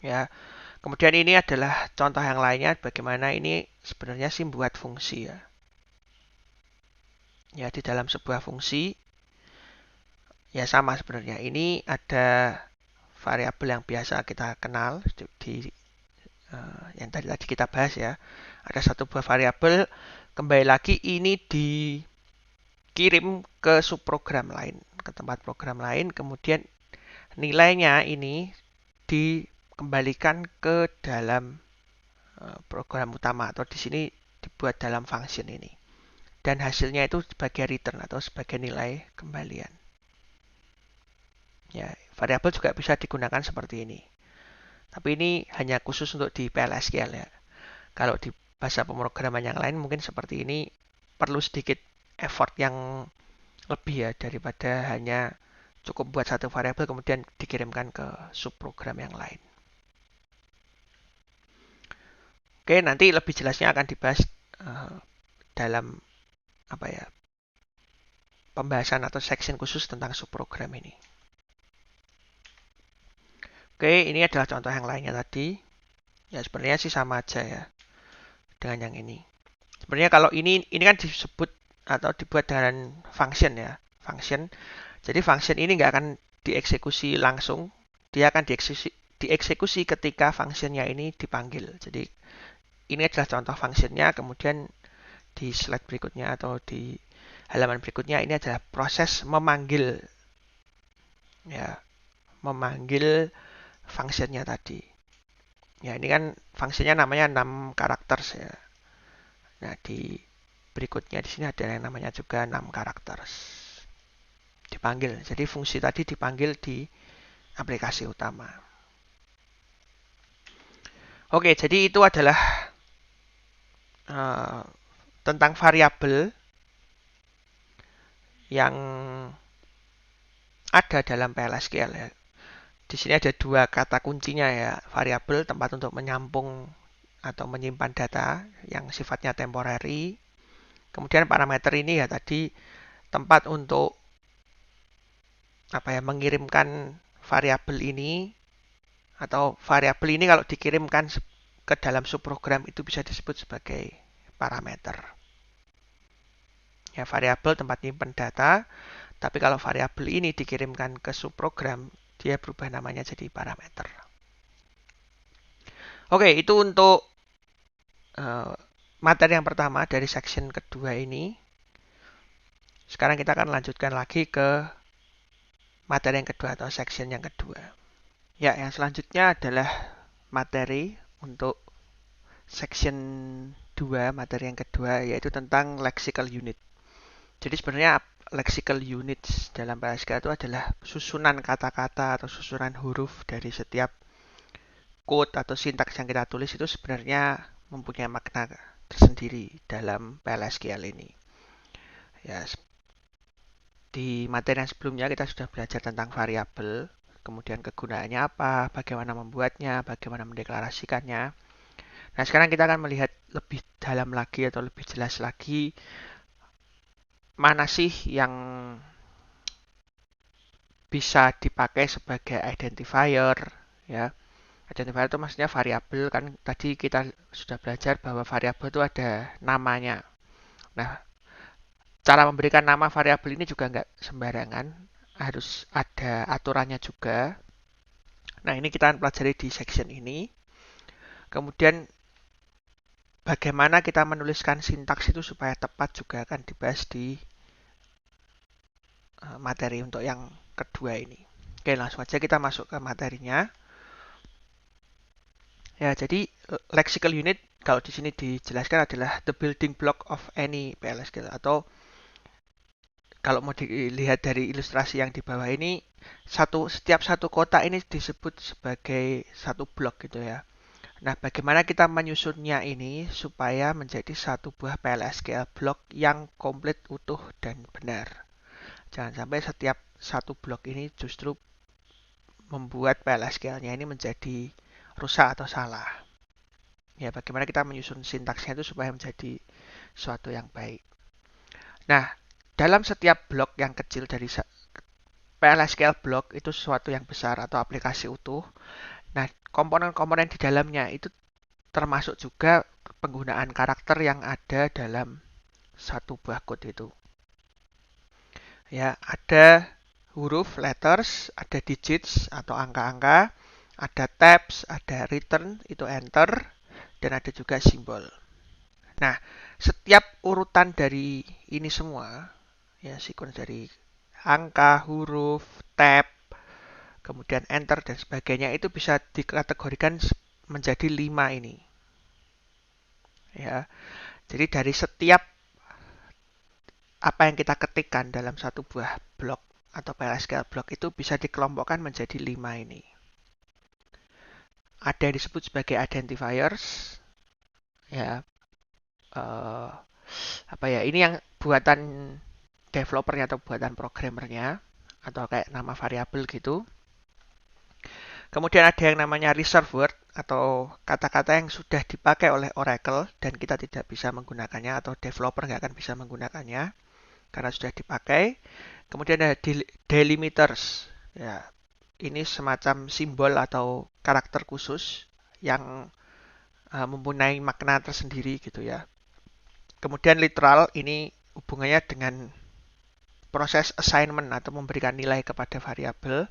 Ya, kemudian ini adalah contoh yang lainnya bagaimana ini sebenarnya sih buat fungsi ya. Ya, di dalam sebuah fungsi ya sama sebenarnya. Ini ada variabel yang biasa kita kenal di yang tadi kita bahas ya. Ada satu buah variabel, kembali lagi ini dikirim ke subprogram lain, ke tempat program lain, kemudian nilainya ini dikembalikan ke dalam program utama atau di sini dibuat dalam function ini. Dan hasilnya itu sebagai return atau sebagai nilai kembalian. Ya, variabel juga bisa digunakan seperti ini. Tapi ini hanya khusus untuk di PLSQL ya. Kalau di bahasa pemrograman yang lain mungkin seperti ini perlu sedikit effort yang lebih ya daripada hanya cukup buat satu variabel kemudian dikirimkan ke subprogram yang lain. Oke, nanti lebih jelasnya akan dibahas dalam apa ya pembahasan atau section khusus tentang subprogram ini. Oke, ini adalah contoh yang lainnya tadi. Ya sebenarnya sih sama aja ya dengan yang ini. Sebenarnya kalau ini kan disebut atau dibuat dengan function ya, function. Jadi function ini nggak akan dieksekusi langsung, dia akan dieksekusi ketika functionnya ini dipanggil. Jadi ini adalah contoh functionnya, kemudian di slide berikutnya atau di halaman berikutnya ini adalah proses memanggil ya, memanggil functionnya tadi. Ya ini kan fungsinya namanya 6 karakter ya. Nah di berikutnya di sini ada yang namanya juga 6 karakter. Dipanggil. Jadi fungsi tadi dipanggil di aplikasi utama. Oke, jadi itu adalah tentang variabel yang ada dalam PLSQL ya. Di sini ada dua kata kuncinya ya, variabel tempat untuk menyampung atau menyimpan data yang sifatnya temporary. Kemudian parameter ini ya tadi tempat untuk apa ya mengirimkan variabel ini atau variabel ini kalau dikirimkan ke dalam subprogram itu bisa disebut sebagai parameter. Ya variabel tempat nyimpan data, tapi kalau variabel ini dikirimkan ke subprogram dia berubah namanya jadi parameter. Oke, itu untuk materi yang pertama dari section kedua ini. Sekarang kita akan lanjutkan lagi ke materi yang kedua atau section yang kedua. Ya, yang selanjutnya adalah materi untuk section 2, materi yang kedua, yaitu tentang lexical unit. Jadi sebenarnya lexical units dalam PLSQL itu adalah susunan kata-kata atau susunan huruf dari setiap code atau sintaks yang kita tulis itu sebenarnya mempunyai makna tersendiri dalam PLSQL ini. Ya, di materi yang sebelumnya kita sudah belajar tentang variabel, kemudian kegunaannya apa, bagaimana membuatnya, bagaimana mendeklarasikannya. Nah, sekarang kita akan melihat lebih dalam lagi atau lebih jelas lagi mana sih yang bisa dipakai sebagai identifier ya. Identifier itu maksudnya variabel kan tadi kita sudah belajar bahwa variabel itu ada namanya. Nah, cara memberikan nama variabel ini juga nggak sembarangan, harus ada aturannya juga. Nah, ini kita akan pelajari di section ini. Kemudian bagaimana kita menuliskan sintaks itu supaya tepat juga akan dibahas di materi untuk yang kedua ini. Oke, langsung aja kita masuk ke materinya. Ya, jadi lexical unit kalau di sini dijelaskan adalah the building block of any PLSQL atau kalau mau dilihat dari ilustrasi yang di bawah ini setiap satu kotak ini disebut sebagai satu blok gitu ya. Nah, bagaimana kita menyusunnya ini supaya menjadi satu buah PLSQL block yang komplit, utuh, dan benar. Jangan sampai setiap satu blok ini justru membuat PLSQL-nya ini menjadi rusak atau salah. Ya, bagaimana kita menyusun sintaksnya itu supaya menjadi suatu yang baik. Nah, dalam setiap blok yang kecil dari PLSQL block itu sesuatu yang besar atau aplikasi utuh. Nah, komponen-komponen di dalamnya itu termasuk juga penggunaan karakter yang ada dalam satu buah code itu. Ya, ada huruf letters, ada digits atau angka-angka, ada tabs, ada return itu enter, dan ada juga simbol. Nah, setiap urutan dari ini semua, ya sequence dari angka, huruf, tab, kemudian enter dan sebagainya itu bisa dikategorikan menjadi 5 ini. Ya, jadi dari setiap apa yang kita ketikkan dalam satu buah blok atau PLSQL blok itu bisa dikelompokkan menjadi 5 ini. Ada yang disebut sebagai identifiers, ya, uh, apa ya? Ini yang buatan developernya atau buatan programmernya atau kayak nama variabel gitu. Kemudian ada yang namanya reserved word atau kata-kata yang sudah dipakai oleh Oracle dan kita tidak bisa menggunakannya atau developer nggak akan bisa menggunakannya karena sudah dipakai. Kemudian ada delimiters. Ya, ini semacam simbol atau karakter khusus yang mempunyai makna tersendiri gitu ya. Kemudian literal ini hubungannya dengan proses assignment atau memberikan nilai kepada variabel.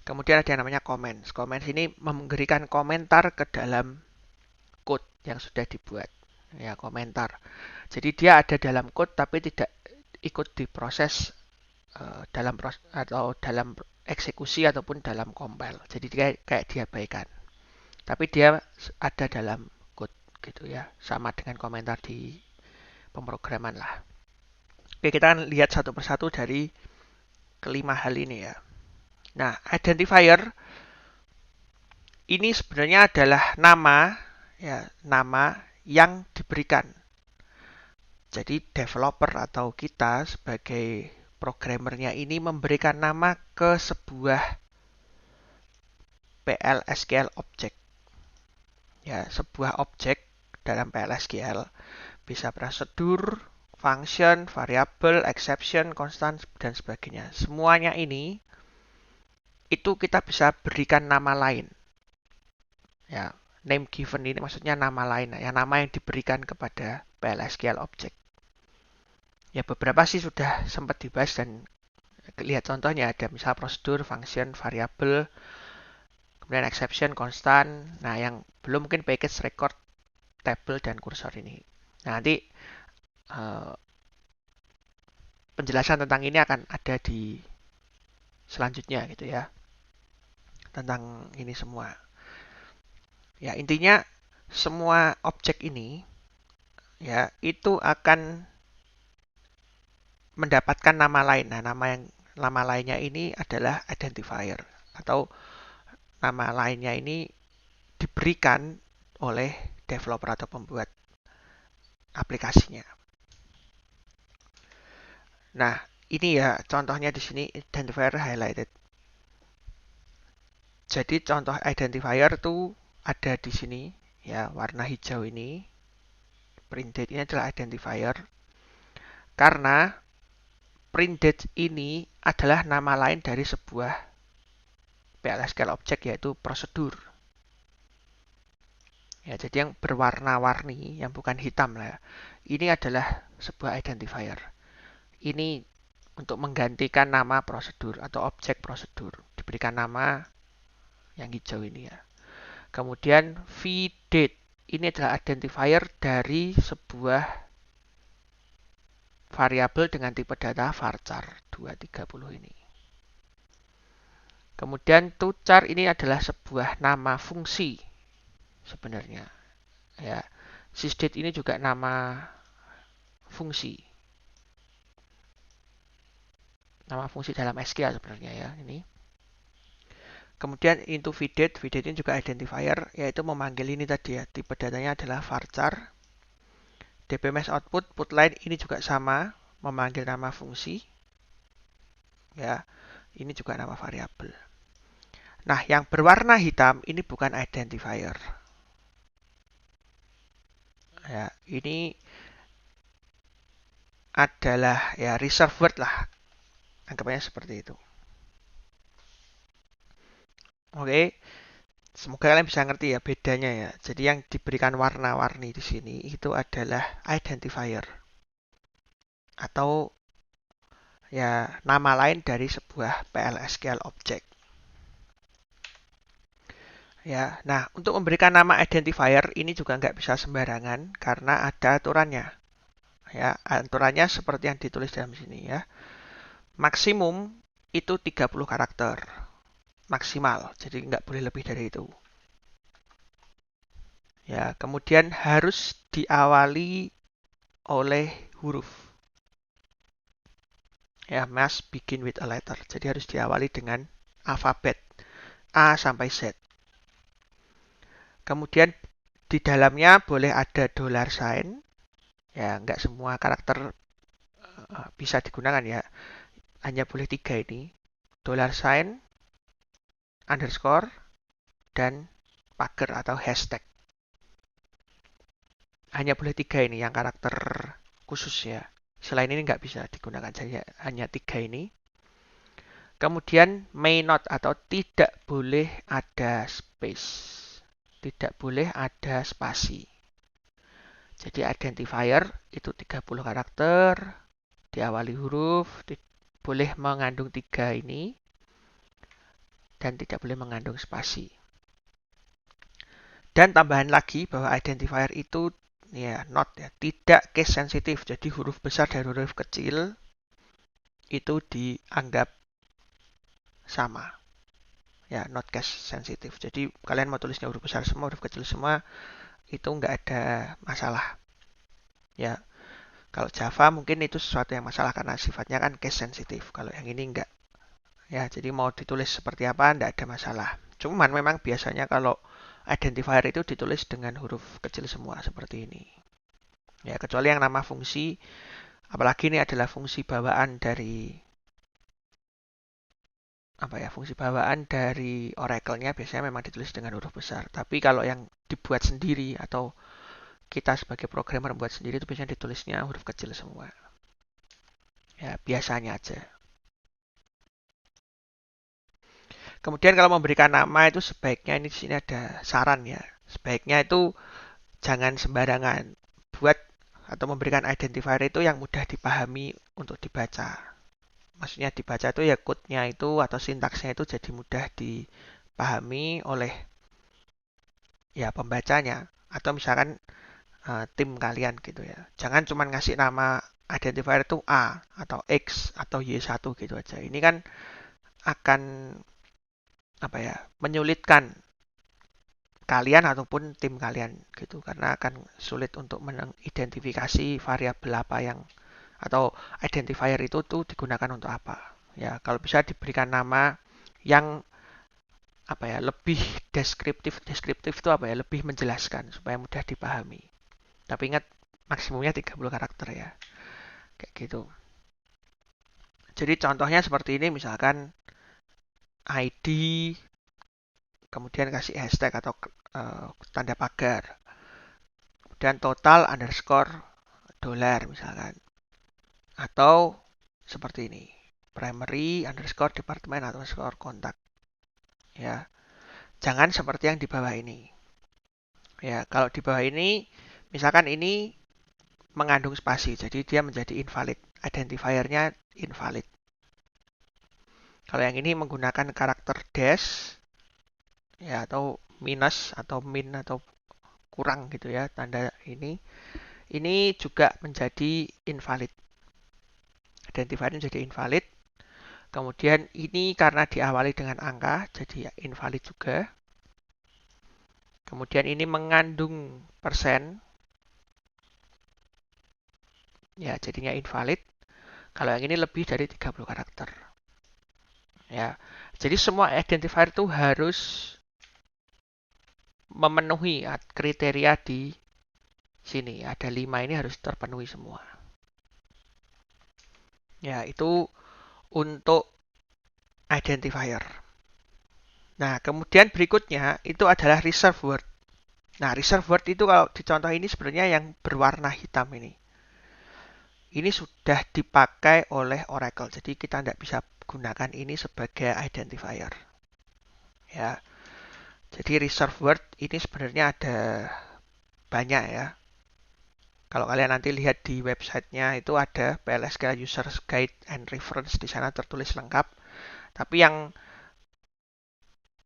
Kemudian ada yang namanya comments. Comments ini memberikan komentar ke dalam code yang sudah dibuat. Ya, komentar. Jadi dia ada dalam code tapi tidak ikut diproses dalam atau dalam eksekusi ataupun dalam compile. Jadi dia kayak diabaikan. Tapi dia ada dalam code gitu ya. Sama dengan komentar di pemrograman lah. Oke, kita lihat satu persatu dari kelima hal ini ya. Nah, identifier ini sebenarnya adalah nama ya, nama yang diberikan. Jadi developer atau kita sebagai programmernya ini memberikan nama ke sebuah PLSQL object. Ya, sebuah objek dalam PLSQL bisa prosedur, function, variable, exception, constant dan sebagainya. Semuanya ini itu kita bisa berikan nama lain. Ya, name given ini maksudnya nama lain, ya nama yang diberikan kepada PLSQL object. Ya beberapa sih sudah sempat dibahas dan lihat contohnya ada misal prosedur, function, variable, kemudian exception, constant. Nah, yang belum mungkin package, record, table dan cursor ini. Nah, nanti penjelasan tentang ini akan ada di selanjutnya gitu ya. Tentang ini semua. Ya, intinya semua objek ini ya itu akan mendapatkan nama lain. Nah, nama lainnya ini adalah identifier atau nama lainnya ini diberikan oleh developer atau pembuat aplikasinya. Nah, ini ya contohnya di sini identifier highlighted. Jadi contoh identifier itu ada di sini ya, warna hijau ini. Printed ini adalah identifier karena printed ini adalah nama lain dari sebuah PLSQL object yaitu prosedur. Ya, jadi yang berwarna-warni, yang bukan hitam lah. Ini adalah sebuah identifier. Ini untuk menggantikan nama prosedur atau objek prosedur. Diberikan nama yang hijau ini ya. Kemudian vdate. Ini adalah identifier dari sebuah variabel dengan tipe data varchar 230 ini. Kemudian tochar ini adalah sebuah nama fungsi sebenarnya. Ya, sysdate ini juga nama fungsi. Nama fungsi dalam SQL sebenarnya ya ini. Kemudian into VDate, VDate ini juga identifier, yaitu memanggil ini tadi ya, tipe datanya adalah varchar. DPMS output, putline ini juga sama, memanggil nama fungsi. Ya, ini juga nama variabel. Nah, yang berwarna hitam ini bukan identifier. Ya, ini adalah ya reserved word lah. Anggapnya seperti itu. Oke, semoga kalian bisa ngerti ya bedanya ya. Jadi yang diberikan warna-warni di sini itu adalah identifier atau ya nama lain dari sebuah PLSQL object. Ya, nah untuk memberikan nama identifier ini juga nggak bisa sembarangan karena ada aturannya. Ya, aturannya seperti yang ditulis dalam sini ya. Maksimum itu 30 karakter. Maksimal, jadi nggak boleh lebih dari itu. Ya, kemudian harus diawali oleh huruf. Ya, must begin with a letter. Jadi harus diawali dengan alfabet A sampai Z. Kemudian di dalamnya boleh ada dollar sign. Ya, nggak semua karakter bisa digunakan ya. Hanya boleh 3 ini. Dollar sign, underscore, dan pagar atau hashtag. Hanya boleh 3 ini yang karakter khusus ya. Selain ini nggak bisa digunakan saja. Hanya 3 ini. Kemudian may not atau tidak boleh ada space. Tidak boleh ada spasi. Jadi identifier itu 30 karakter, diawali huruf, boleh mengandung 3 ini, dan tidak boleh mengandung spasi. Dan tambahan lagi bahwa identifier itu ya not ya, tidak case sensitif. Jadi huruf besar dan huruf kecil itu dianggap sama. Ya, not case sensitif. Jadi kalian mau tulisnya huruf besar semua, huruf kecil semua, itu nggak ada masalah. Ya, kalau Java mungkin itu sesuatu yang masalah karena sifatnya kan case sensitif. Kalau yang ini enggak. Ya, jadi mau ditulis seperti apa enggak ada masalah. Cuman memang biasanya kalau identifier itu ditulis dengan huruf kecil semua seperti ini. Ya, kecuali yang nama fungsi, apalagi ini adalah fungsi bawaan dari apa ya, fungsi bawaan dari Oracle-nya biasanya memang ditulis dengan huruf besar. Tapi kalau yang dibuat sendiri atau kita sebagai programmer buat sendiri itu biasanya ditulisnya huruf kecil semua. Ya, biasanya aja. Kemudian kalau memberikan nama itu sebaiknya ini di sini ada saran ya. Sebaiknya itu jangan sembarangan. Buat atau memberikan identifier itu yang mudah dipahami untuk dibaca. Maksudnya dibaca itu ya code-nya itu atau sintaksnya itu jadi mudah dipahami oleh ya pembacanya atau misalkan tim kalian gitu ya. Jangan cuma ngasih nama identifier itu A atau X atau Y1 gitu aja. Ini kan akan apa ya, menyulitkan kalian ataupun tim kalian gitu karena akan sulit untuk mengidentifikasi variabel apa yang atau identifier itu tuh digunakan untuk apa. Ya, kalau bisa diberikan nama yang apa ya, lebih deskriptif. Deskriptif itu apa ya? Lebih menjelaskan supaya mudah dipahami. Tapi ingat maksimumnya 30 karakter ya. Kayak gitu. Jadi contohnya seperti ini misalkan ID kemudian kasih hashtag atau tanda pagar. Kemudian total underscore dollar misalkan. Atau seperti ini. Primary underscore department underscore kontak. Ya. Jangan seperti yang di bawah ini. Ya, kalau di bawah ini misalkan ini mengandung spasi, jadi dia menjadi invalid. Identifiernya invalid. Kalau yang ini menggunakan karakter dash ya atau minus atau min atau kurang gitu ya, tanda ini juga menjadi invalid. Identifier menjadi invalid. Kemudian ini karena diawali dengan angka, jadi invalid juga. Kemudian ini mengandung persen, ya jadinya invalid. Kalau yang ini lebih dari 30 karakter. Ya, Jadi semua identifier itu harus memenuhi kriteria di sini. Ada 5 ini harus terpenuhi semua. Ya, itu untuk identifier. Nah, kemudian berikutnya itu adalah reserve word. Nah, reserve word itu kalau di contoh ini sebenarnya yang berwarna hitam ini. Ini sudah dipakai oleh Oracle. Jadi kita tidak bisa gunakan ini sebagai identifier. Ya. Jadi reserve word ini sebenarnya ada banyak ya. Kalau kalian nanti lihat di websitenya itu ada PLSQL Users Guide and Reference, di sana tertulis lengkap. Tapi yang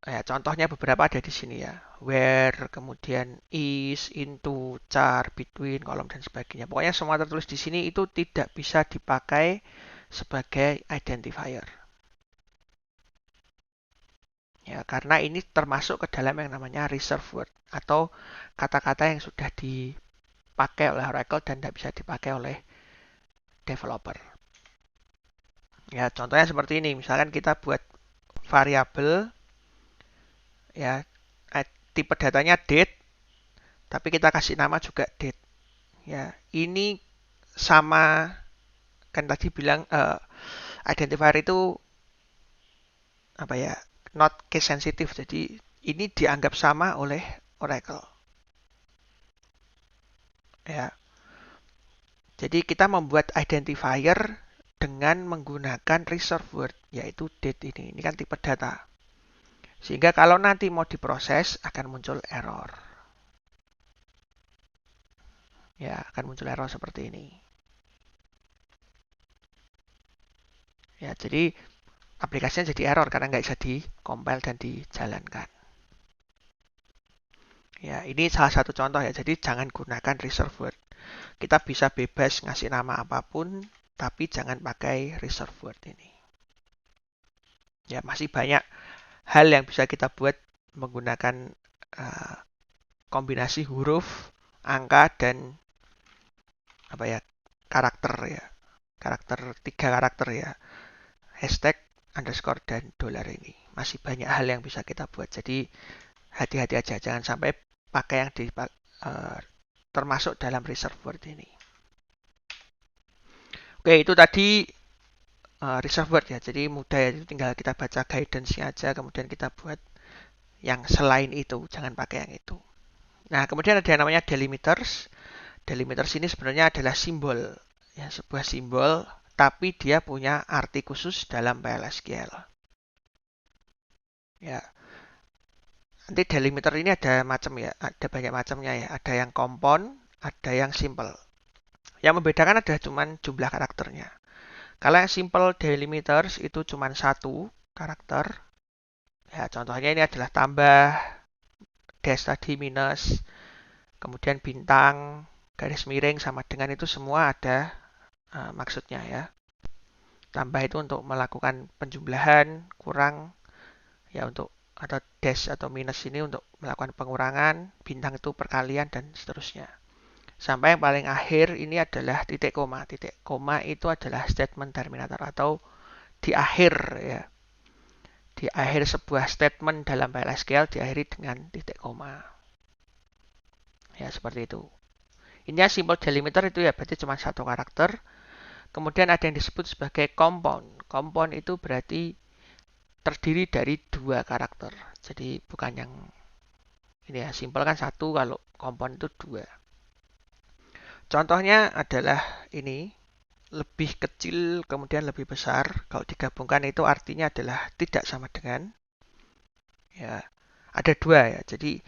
ya, contohnya beberapa ada di sini ya. Where, kemudian is, into, char, between, kolom dan sebagainya. Pokoknya semua tertulis di sini itu tidak bisa dipakai sebagai identifier. Ya, karena ini termasuk ke dalam yang namanya reserve word atau kata-kata yang sudah dipakai oleh Oracle dan tidak bisa dipakai oleh developer. Ya, contohnya seperti ini. Misalkan kita buat variabel ya, tipe datanya date, tapi kita kasih nama juga date. Ya, ini sama kan tadi bilang identifier itu apa ya, not case sensitive. Jadi ini dianggap sama oleh Oracle. Ya. Jadi kita membuat identifier dengan menggunakan reserve word, yaitu date ini. Ini kan tipe data. Sehingga kalau nanti mau diproses akan muncul error. Ya, akan muncul error seperti ini. Ya, jadi aplikasinya jadi error karena nggak bisa di-compile dan dijalankan. Ya, ini salah satu contoh ya. Jadi jangan gunakan reserve word. Kita bisa bebas ngasih nama apapun, tapi jangan pakai reserve word ini. Ya, masih banyak hal yang bisa kita buat menggunakan kombinasi huruf, angka, dan apa ya, karakter ya. Karakter, 3 karakter ya. Hashtag, underscore, dan dollar ini. Masih banyak hal yang bisa kita buat. Jadi hati-hati aja, jangan sampai pakai yang termasuk dalam reserve word ini. Oke, itu tadi reserve word ya. Jadi mudah ya, tinggal kita baca guidance-nya aja, kemudian kita buat yang selain itu, jangan pakai yang itu. Nah, kemudian ada yang namanya delimiters. Delimiters ini sebenarnya adalah simbol, ya, sebuah simbol, tapi dia punya arti khusus dalam PLSQL. Ya, nanti delimiter ini ada macam ya, ada banyak macamnya ya. Ada yang kompon, ada yang simple. Yang membedakan adalah cuma jumlah karakternya. Kalau yang simple delimiters itu cuma 1 karakter. Ya, contohnya ini adalah tambah, dash tadi minus, kemudian bintang, garis miring sama dengan itu semua ada maksudnya ya. Tambah itu untuk melakukan penjumlahan, kurang ya untuk atau dash atau minus ini untuk melakukan pengurangan, bintang itu perkalian dan seterusnya. Sampai yang paling akhir ini adalah titik koma. Titik koma itu adalah statement terminator atau di akhir ya. Di akhir sebuah statement dalam PLSQL diakhiri dengan titik koma. Ya, seperti itu. Ini simple delimiter itu ya berarti cuma 1 karakter. Kemudian ada yang disebut sebagai compound. Compound itu berarti terdiri dari 2 karakter. Jadi bukan yang ini ya, simple kan 1, kalau compound itu 2. Contohnya adalah ini, lebih kecil kemudian lebih besar. Kalau digabungkan itu artinya adalah tidak sama dengan. Ya, ada 2 ya. Jadi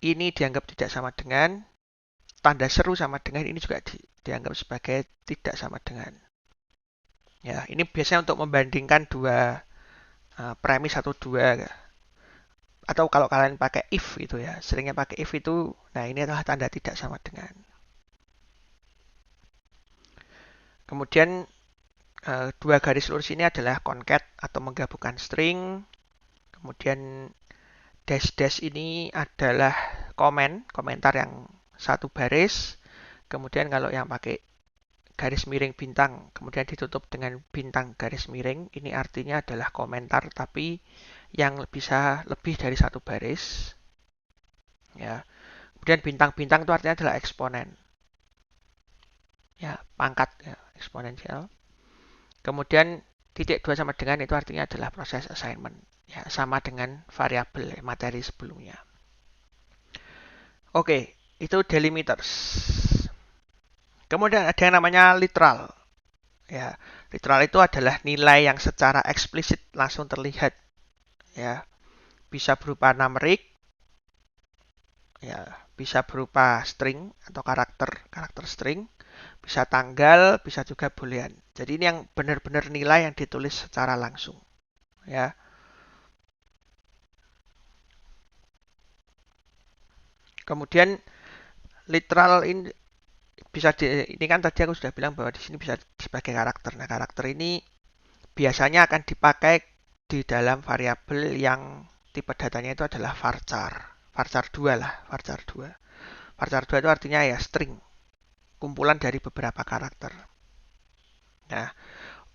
ini dianggap tidak sama dengan, tanda seru sama dengan ini juga dianggap sebagai tidak sama dengan. Ya, ini biasanya untuk membandingkan 2 premis atau 2 atau kalau kalian pakai if itu ya, seringnya pakai if itu, nah ini adalah tanda tidak sama dengan. Kemudian 2 garis lurus ini adalah concat atau menggabungkan string. Kemudian dash ini adalah komentar yang 1 baris. Kemudian kalau yang pakai garis miring bintang, kemudian ditutup dengan bintang garis miring. Ini artinya adalah komentar, tapi yang bisa lebih dari satu baris. Ya. Kemudian bintang-bintang itu artinya adalah eksponen. Ya, pangkat ya, eksponensial. Kemudian titik 2 sama dengan itu artinya adalah proses assignment. Ya, sama dengan variabel materi sebelumnya. Oke, itu delimiters. Kemudian ada yang namanya literal. Ya, literal itu adalah nilai yang secara eksplisit langsung terlihat. Ya, bisa berupa numerik, ya, bisa berupa string atau karakter string, bisa tanggal, bisa juga boolean. Jadi ini yang benar-benar nilai yang ditulis secara langsung. Ya. Kemudian literal ini ini kan tadi aku sudah bilang bahwa di sini bisa sebagai karakter. Nah, karakter ini biasanya akan dipakai di dalam variabel yang tipe datanya itu adalah varchar. Varchar 2 lah, varchar 2. Varchar 2 itu artinya ya string, kumpulan dari beberapa karakter. Nah,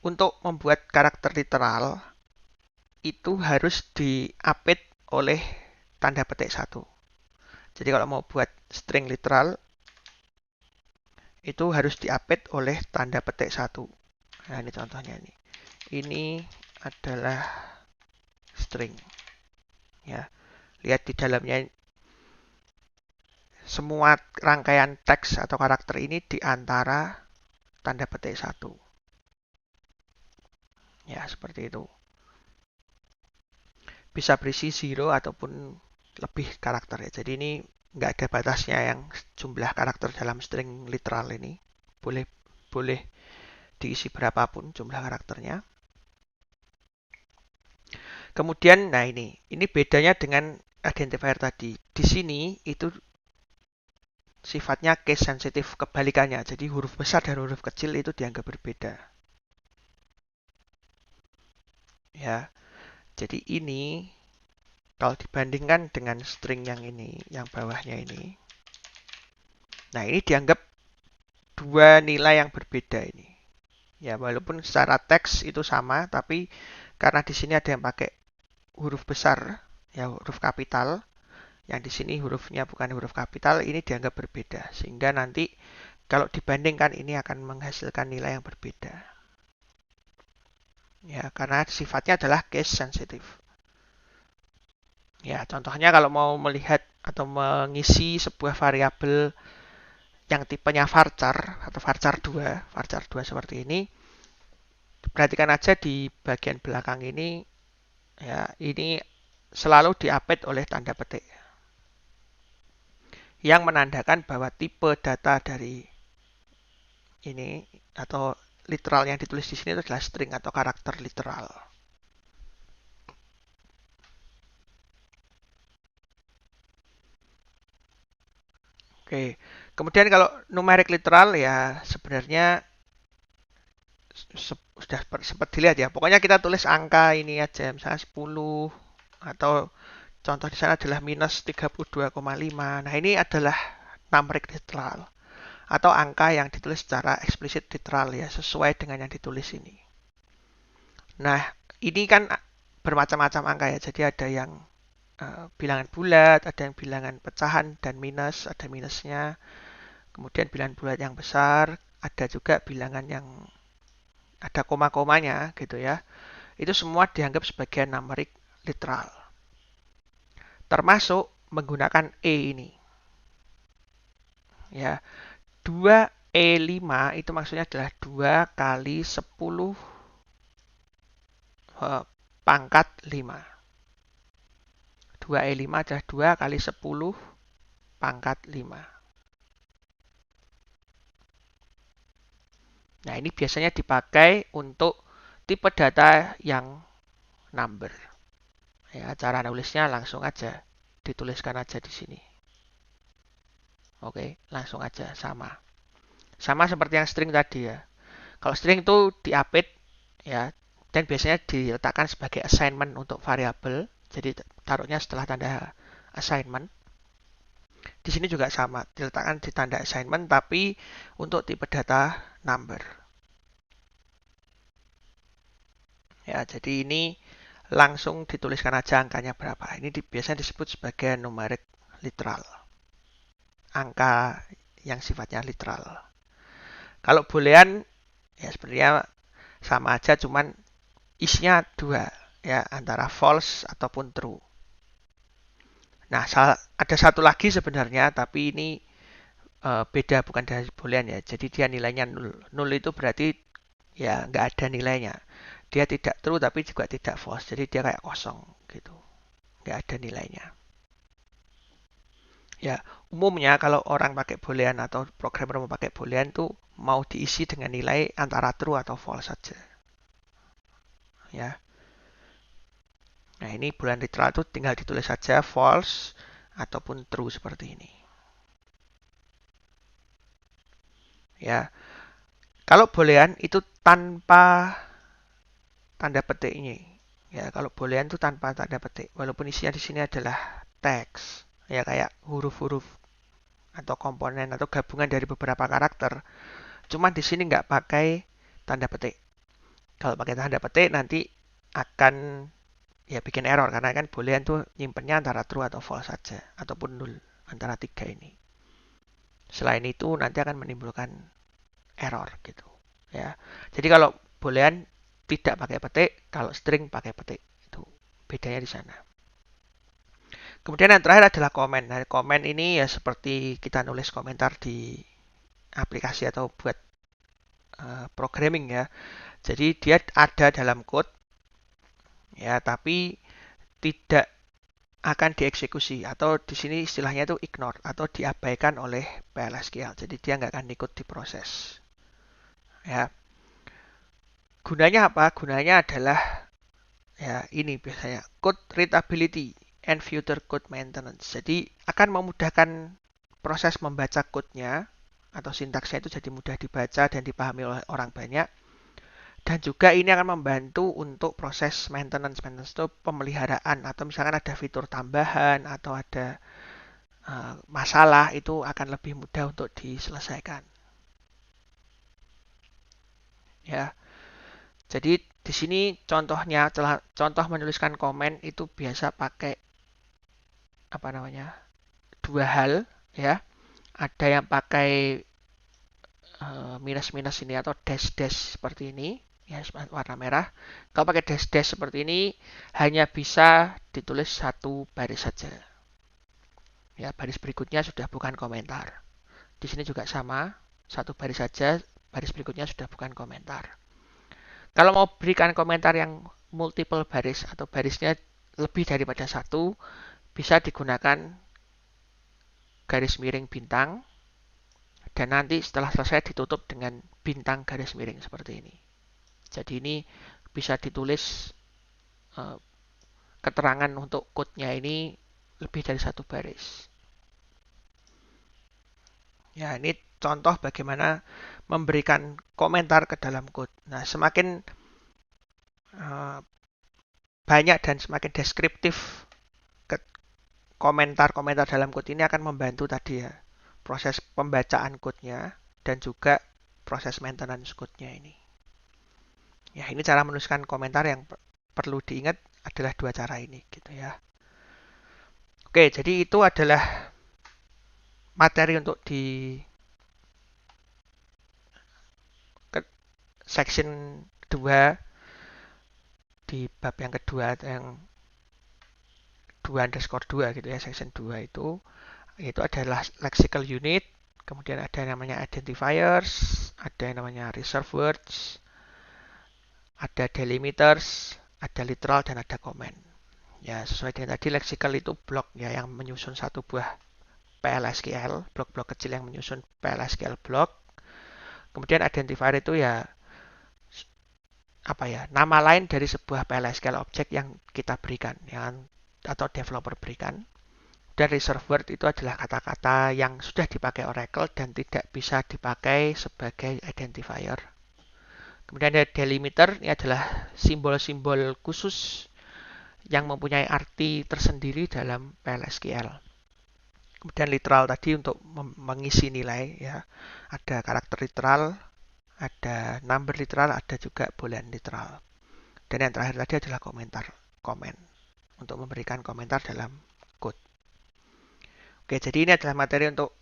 untuk membuat karakter literal itu harus diapit oleh tanda petik 1. Jadi kalau mau buat string literal itu harus diapit oleh tanda petik 1. Nah, ini contohnya ini. Ini adalah string. Ya. Lihat di dalamnya semua rangkaian teks atau karakter ini di antara tanda petik 1. Ya, seperti itu. Bisa berisi 0 ataupun lebih karakter ya. Jadi ini nggak ada batasnya yang jumlah karakter dalam string literal ini. Boleh diisi berapapun jumlah karakternya. Kemudian, nah ini bedanya dengan identifier tadi. Di sini itu sifatnya case sensitif, kebalikannya. Jadi huruf besar dan huruf kecil itu dianggap berbeda. Ya, jadi ini kalau dibandingkan dengan string yang ini, yang bawahnya ini. Nah, ini dianggap dua nilai yang berbeda ini. Ya, walaupun secara teks itu sama, tapi karena di sini ada yang pakai huruf besar, ya huruf kapital, yang di sini hurufnya bukan huruf kapital, ini dianggap berbeda. Sehingga nanti kalau dibandingkan ini akan menghasilkan nilai yang berbeda. Ya, karena sifatnya adalah case sensitive. Ya, contohnya kalau mau melihat atau mengisi sebuah variabel yang tipenya varchar atau varchar 2 seperti ini, perhatikan aja di bagian belakang ini, ya ini selalu diapit oleh tanda petik yang menandakan bahwa tipe data dari ini atau literal yang ditulis di sini adalah string atau karakter literal. Oke, kemudian kalau numerik literal ya sebenarnya sudah sempat dilihat ya. Pokoknya kita tulis angka ini aja, misalnya 10 atau contoh di sana adalah minus 32,5. Nah, ini adalah numerik literal atau angka yang ditulis secara eksplisit literal ya, sesuai dengan yang ditulis ini. Nah, ini kan bermacam-macam angka ya. Jadi ada yang bilangan bulat, ada yang bilangan pecahan dan minus, ada minusnya. Kemudian bilangan bulat yang besar, ada juga bilangan yang ada koma-komanya gitu ya. Itu semua dianggap sebagai numerik literal. Termasuk menggunakan E ini. Ya, 2E5 itu maksudnya adalah 2 kali 10 pangkat 5. 2E5 adalah 2 kali 10 pangkat 5. Nah, ini biasanya dipakai untuk tipe data yang number. Ya, cara nulisnya langsung aja. Dituliskan aja di sini. Oke, langsung aja sama. Sama seperti yang string tadi ya. Kalau string itu diapit ya, dan biasanya diletakkan sebagai assignment untuk variabel. Jadi taruhnya setelah tanda assignment. Di sini juga sama, diletakkan di tanda assignment tapi untuk tipe data number. Ya, jadi ini langsung dituliskan aja angkanya berapa. Ini biasanya disebut sebagai numeric literal. Angka yang sifatnya literal. Kalau boolean ya sebenarnya sama aja, cuman isinya dua, ya, antara false ataupun true. Nah, ada satu lagi sebenarnya, tapi ini beda, bukan dari boolean ya. Jadi dia nilainya 0. 0 itu berarti ya nggak ada nilainya. Dia tidak true tapi juga tidak false. Jadi dia kayak kosong gitu. Nggak ada nilainya. Ya, umumnya kalau orang pakai boolean atau programmer mau pakai boolean tuh mau diisi dengan nilai antara true atau false saja. Ya. Nah, ini boolean literal itu tinggal ditulis saja false ataupun true seperti ini. Ya. Kalau boolean itu tanpa tanda petik ini. Ya, kalau boolean itu tanpa tanda petik, walaupun isinya di sini adalah teks, ya kayak huruf-huruf atau komponen atau gabungan dari beberapa karakter. Cuman di sini nggak pakai tanda petik. Kalau pakai tanda petik nanti akan ya bikin error karena kan boolean tuh nyimpennya antara true atau false saja ataupun null antara tiga ini. Selain itu nanti akan menimbulkan error gitu. Ya. Jadi kalau boolean tidak pakai petik, kalau string pakai petik. Itu bedanya di sana. Kemudian yang terakhir adalah komen. Nah, komen ini ya seperti kita nulis komentar di aplikasi atau buat programming ya. Jadi dia ada dalam code ya, tapi tidak akan dieksekusi atau di sini istilahnya itu ignore atau diabaikan oleh PLSQL. Jadi dia nggak akan ikut diproses. Ya. Gunanya apa? Gunanya adalah ya ini biasanya code readability and future code maintenance. Jadi akan memudahkan proses membaca code-nya atau sintaksnya itu jadi mudah dibaca dan dipahami oleh orang banyak. Dan juga ini akan membantu untuk proses maintenance. Maintenance itu pemeliharaan atau misalkan ada fitur tambahan atau ada masalah itu akan lebih mudah untuk diselesaikan. Ya. Jadi di sini contohnya, contoh menuliskan komen itu biasa pakai apa namanya, dua hal ya. Ada yang pakai minus-minus ini atau dash-dash seperti ini ya, warna merah. Kalau pakai dash-dash seperti ini hanya bisa ditulis satu baris saja. Ya, baris berikutnya sudah bukan komentar. Di sini juga sama, satu baris saja, baris berikutnya sudah bukan komentar. Kalau mau berikan komentar yang multiple baris atau barisnya lebih daripada satu, bisa digunakan garis miring bintang dan nanti setelah selesai ditutup dengan bintang garis miring seperti ini. Jadi ini bisa ditulis keterangan untuk code-nya ini lebih dari satu baris. Ya, ini contoh bagaimana memberikan komentar ke dalam code. Nah, semakin banyak dan semakin deskriptif komentar-komentar dalam code ini akan membantu tadi ya proses pembacaan code-nya dan juga proses maintenance code-nya ini. Ya, ini cara menuliskan komentar yang perlu diingat adalah dua cara ini gitu ya. Oke, jadi itu adalah materi untuk di section 2 di bab yang kedua yang 2_2 gitu ya, section 2 itu adalah lexical unit, kemudian ada yang namanya identifiers, ada yang namanya reserve words, ada delimiters, ada literal dan ada comment. Ya, sesuai dengan tadi lexical itu blok ya yang menyusun satu buah PLSQL, blok-blok kecil yang menyusun PLSQL blok. Kemudian identifier itu ya apa ya, nama lain dari sebuah PLSQL object yang kita berikan yang atau developer berikan. Dan reserve word itu adalah kata-kata yang sudah dipakai Oracle dan tidak bisa dipakai sebagai identifier. Kemudian ada delimiter, ini adalah simbol-simbol khusus yang mempunyai arti tersendiri dalam PLSQL. Kemudian literal tadi untuk mengisi nilai ya. Ada karakter literal, ada number literal, ada juga boolean literal. Dan yang terakhir tadi adalah komen untuk memberikan komentar dalam code. Oke, jadi ini adalah materi untuk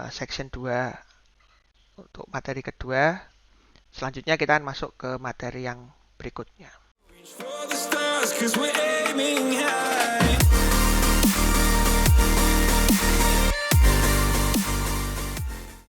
section 2 untuk materi kedua. Selanjutnya kita akan masuk ke materi yang berikutnya.